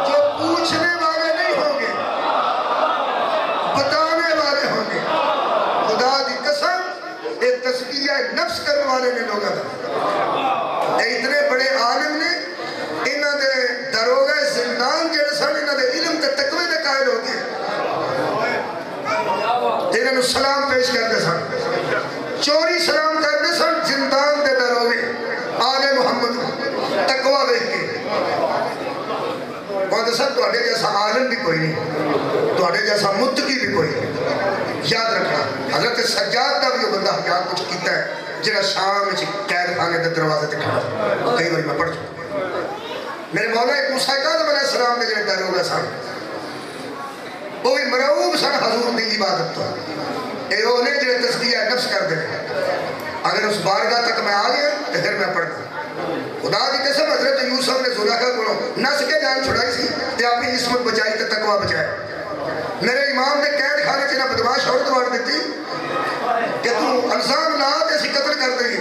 جو پوچھنے والے نہیں ہوں گے بتانے والے ہوں گے خدا دی قسم ایک تزکیہ نفس کرنے والے نے لوگا تھا اتنے بڑے عالم نے انہوں نے دروگہ زندان جڑے سن انہوں نے علم تے تقوی دے قائل ہو گئے جنہوں نے سلام پیش کرتے سن چوری سلام کرتے سن زندان دے دروگے آل محمد تقوی دیکھ کے وہاں سر تو جیسا عالم بھی کوئی نہیں تو جیسا متقی بھی کوئی نہیں یاد رکھنا حضرت سجاد کا بھی وہ بندہ یاد کچھ کیتا ہے جنہا شام قید خانے دے دروازے تے کھڑا کئی بار میں پڑھ چکا میرے مولا ایک موسیٰ کاظم علیہ السلام نے جنہیں دروگے سن وہ بھی مرعوب سن حضور دی عبادت تو اے انہیں جو تزکیہ نفس کر دے اگر اس بارگاہ تک میں آ گیا تو پھر میں پڑھ دوں خدا دی قسم حضرت یوسف نے زلیخا کو نس کے جان چھڑائی سی تے اپنی عصمت بچائی تے تقوی بچائے میرے امام نے قید خانے چنا بدماش عورت وڑ دیتی کہ تو الزام لا تے اسی قتل کر دیں گے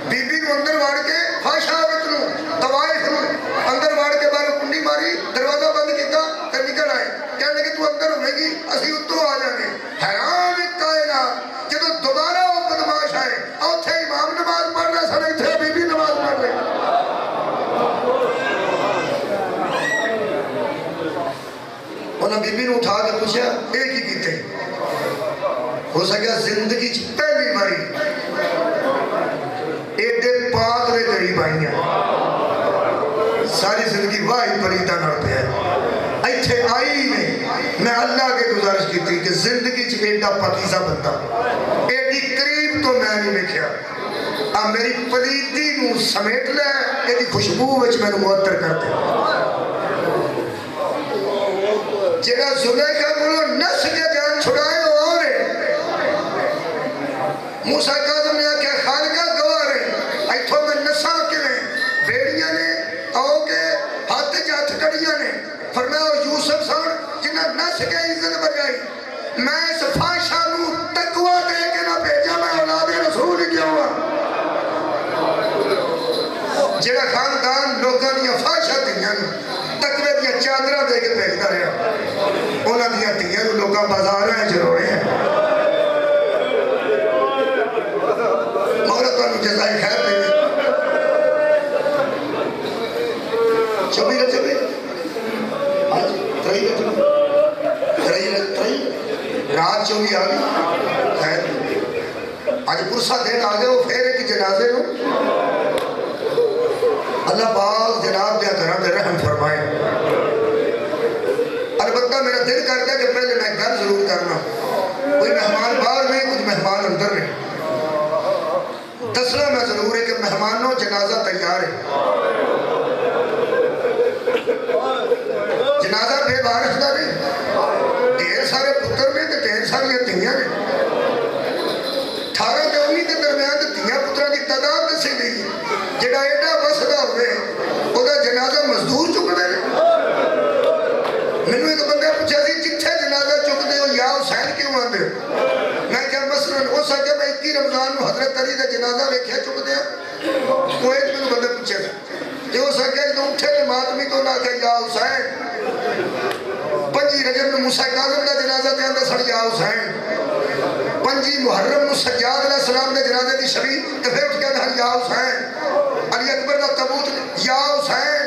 بی بی کو اندر وڑ کے فحش عورت نو طوائف نو اندر وڑ کے باہر کنڈی ماری دروازہ بند کیتا تے نکل آئے کہنے کہ تو اندر ہوئے گی اسی اتو آ جائیں گے حیران ایک کائنات جب دوبارہ وہ بدماش آئے اور تھے امام نماز پڑھ رہا سنے تھے بی بی نماز پڑھ رہے انہوں بی بی نے اٹھا کے پوچھا ایک ہی کیتے ہو سکیا زندگی پہلی باری ایڈے پاک دے قریب آئی ہیں ساری زندگی واحد پریدہ نہ پہ ہے ایتھے آئی میں اللہ کے گزارش کی تھی کہ زندگی ایڈا پاکیزہ بندہ ایڈی قریب تو میں نہیں دیکھا اب میری پلیدی نو سمیٹ لے ایڈی خوشبو وچ میں نے معطر کرتے جگہ زلیخا بولو نس کے جان چھڑائے ہو اور ہے موسیٰ کاظم نے کیا خالقہ گواہ رہے ایتھوں میں نسا کے میں بیڑیاں نے آؤ کے ہاتھ جات کڑیاں نے فرمایا یوسف سان جنہ نس کے عزت بجائی میں اس فاشا نو تقوی دے کے نہ بھیجا میں اولاد رسول کیا ہوا جڑا خاندان لوگاں دیا فاشا دیاں تقوی دیا چادرہ دے کے بھیجتا رہا انہاں دیا دیاں لوگاں بازار ہیں جروڑے ہیں مولا تو انہوں جزائی خیر دے چوبی رات چوبی آگئی خیر آج پرسہ دین آگئے وہ پھیرے کی جنازے ہو اللہ باغ جناب دیا گھران دے رحم فرمائے البتہ میرا دل کرتا ہے کہ پہلے میں گھر ضرور کرنا کوئی مہمان باہر میں کچھ مہمان اندر میں دسنا میں ضرور ہے کہ مہمانوں جنازہ تیار ہے جنازہ بے بارش دا نہیں ڈھیر سارے پتر میں ڈھیر ساری تیاں نے 18 تے 19 کے درمیان تیاں پتروں کی تعداد دسی گئی جڑا ایڈا وسدا ہوئے وہ جنازہ مزدور چکنے میں نے ایک بندہ پوچھا سی جتھے جنازہ چکتے ہو یا حسین کیوں آتے میں کیا مثلا ہو سکے میں 21 رمضان کو حضرت علی کا جنازہ ویکھیا چکدے کوئی مینوں بندے پوچھے تے اس آخیا جدوں اٹھے تے ماتمی تو نہ کہ یا حسین 5 رجب نوں موسیٰ کاظم دا جنازہ تے آندا سن یا حسین 5 محرم نوں سجاد علیہ السلام دے جنازے دی شبی تے پھر اٹھ کے آندا یا حسین علی اکبر دا تابوت یا حسین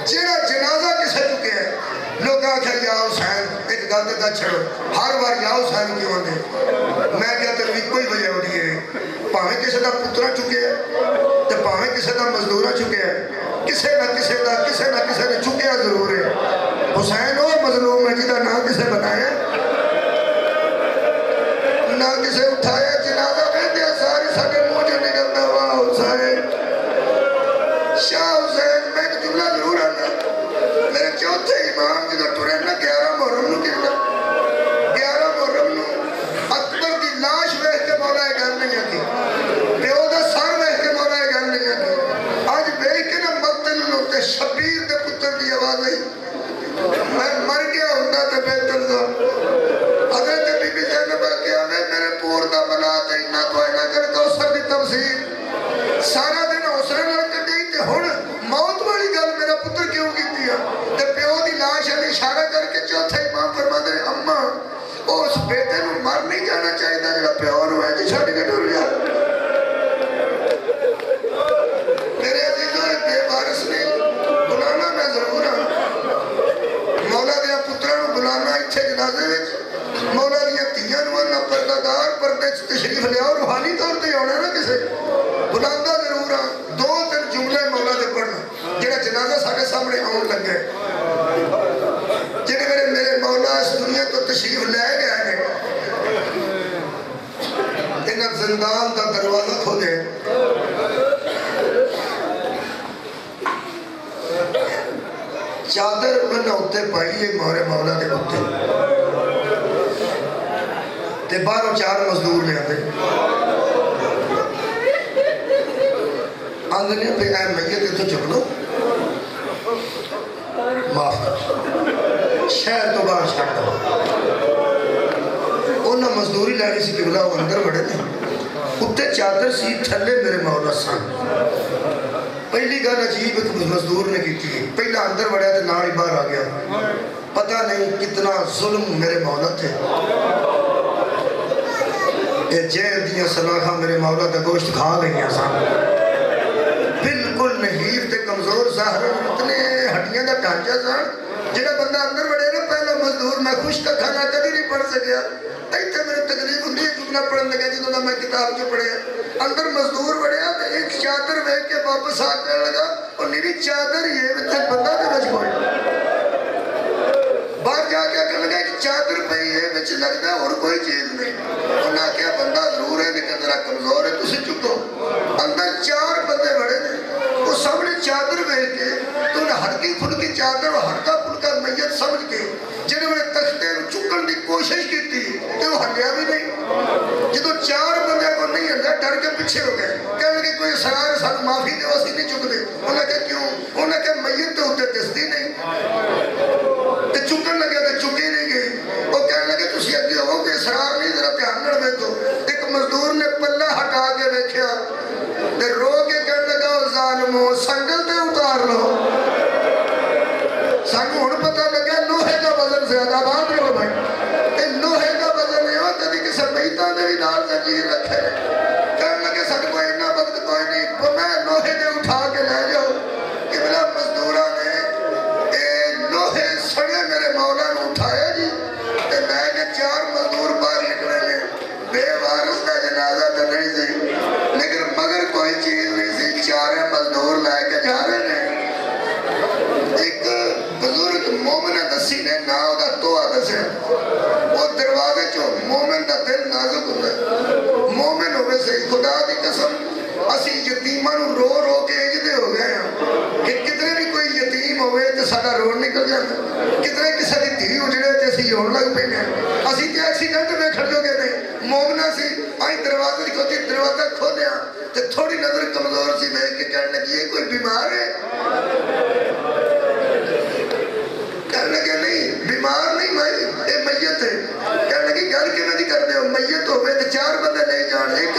جیڑا جنازہ کسے چکے ہے لوگ آخیا یا حسین ایک گل تے چھڑو ہر بار یا حسین کیوں آندے میں کیا تے کوئی وجہ ہو رہی ہے پاویں کسے دا پترا چکے ہے تے پاویں کسے دا مزدورا چکے ہے کسے نہ کسے نے چکیا ضرور ہے حسین وہ مظلوم ہے جدا نہ کسے بنایا نہ کسے اٹھایا جنازہ بیٹھے ساری ساڈے منہ چوں نکلدا واہ حسین شاہ حسین میں ایک جملہ ضرور آنا میرے چوتھے امام جدو ٹرے نا 11 محرم نو کہنا 11 محرم نو اکبر دی لاش ویکھ کے مولا گل نہیں آتی پیو دا سر ویکھ کے مولا گل نہیں آتی اج ویکھ کے نا مقتل نو تے شبیر دے پتر دی آواز آئی میں مر گیا ہوندا تے بہتر دا حضرت بی بی زینب کے آوے میرے پور دا بنا تے نہ کوئی نہ کر کوثر دی تفسیر سارا دن حوصلے نال کڈی تے ہن موت والی گل میرا پتر کیوں کیتی ہے تے پیو دی لاش علی اشارہ کر کے چوتھا امام فرماندے نے اما اس بیٹے نو مر نہیں جانا چاہیے جڑا پیو نو ہے جی چھڈ کے ٹر گیا میرے عزیزو بے وارث نے بلانا میں ضرور ہاں مولا دیا پتراں نو بلانا ایتھے جنازے وچ مولا دیا تیاں نو نہ پردہ پردے چ تشریف لیاؤ روحانی طور تے آنا نا کسے بلاندا ضرور ہاں 2-3 جملے مولا دے پڑھنا جڑا جنازہ ساڈے سامنے آن لگے جڑے میرے مولا اس دنیا تو تشریف لے گئے ہیں انہاں زندان دا دروازہ کھولے چادر بنا اتے پائیے مورے مولا دے اتے تے باہروں 4 مزدور لے آتے آندھنے پہ اے میت تو چک لو معاف کر شہر تو باہر چھڑ دو انہاں مزدوری لے رہی سی قبلہ وہ اندر بڑھے تھے اتے چادر سی تھلے میرے مولا سان پہلی گل عجیب ایک مزدور نے کی تھی پہلا اندر بڑھیا تو نال ہی باہر آ گیا پتہ نہیں کتنا ظلم میرے مولا تھے یہ جیل دیاں سلاخاں میرے مولا دا گوشت کھا گئیاں سان بالکل نحیف تے کمزور ظاہر اتنے ہڈیاں دا ڈھانچہ سان جڑا بندہ اندر بڑھے نا پہلا مزدور میں خوش کا کھانا کبھی نہیں پڑھ سکیا ایتھے میرے تکلیف ہوندی ہے جملہ پڑھن لگا جدوں دا میں کتاب جو پڑھیا اندر مزدور بڑھیا تے ایک چادر ویکھ کے واپس آ کے لگا اور میری چادر یہ تے بندہ دے وچ کوئی باہر جا کے کہنے لگا ایک چادر پئی ہے وچ لگدا ہے اور کوئی چیز نہیں انہاں کہا بندہ ضرور ہے لیکن ذرا کمزور ہے تسی چکو اندر 4 بندے بڑے نے وہ سامنے چادر ویکھ کے تو انہیں ہلکی پھلکی چادر اور ہلکا پھلکا میت سمجھ کے جنہوں نے تختے چکن کی کوشش کی تھی کہ وہ ہلیا بھی نہیں جدو 4 بندے کو نہیں ہلیا ڈر کے پیچھے ہو گئے کہنے لگے کوئی اسرار ساتھ معافی دے اسی نہیں چک دے انہوں نے کہا کیوں انہوں نے کہا میت تو ہوتے دستی نہیں تے چکن لگے تے چکی نہیں گئی وہ کہنے لگے تسی اگے ہو کہ اسرار نہیں ذرا دھیان نال ویکھو ایک مزدور نے پلہ ہٹا کے ویکھیا تے رو کے کہنے لگا ظالمو سنگل تے اتار لو سانو ہن پتہ لگا لوہے کا وزن زیادہ بات نہیں ہو بھائی اے لوہے کا وزن نہیں ہو کبھی کسی میتاں نے بھی نال زنجیر رکھے کہنے لگے سانو کوئی اتنا وقت کوئی نہیں میں لوہے دے اٹھا کے لے جاؤ کہ میرا مزدوراں نے اے لوہے سڑے میرے مولا نو اٹھایا جی تے میں کہ 4 مزدور باہر نکلے نے بے وارث کا جنازہ تو نہیں سی لیکن مگر کوئی چیز نہیں سی 4 مزدور لے کے جا رہے ہیں ایک بزرگ مومن دسی نے نا دا توہ دسے وہ دروازے چو مومن دا دل نازک ہوتا ہے مومن ہوئے سے خدا دی قسم اسی یتیماں نو رو رو کے اجدے ہو گئے ہیں کہ کتنے بھی کوئی یتیم ہوئے تو ساڈا روڑ نکل جاتا کتنے کسی دی دھی اجڑے تے اسی روڑ لگ پے ہیں اسی تے ایکسیڈنٹ میں کھڑ جو گئے نہیں مومنہ سی آئی دروازے کو تی دروازہ کھولیا تے تھوڑی نظر کمزور سی میں کہ کہنے لگی یہ کوئی بیمار ہے کہنے لگے نہیں بیمار نہیں بھائی یہ میت ہے کہنے لگی گل کیویں دی کردے ہو میت ہوئے تے 4 بندے نہیں جان ایک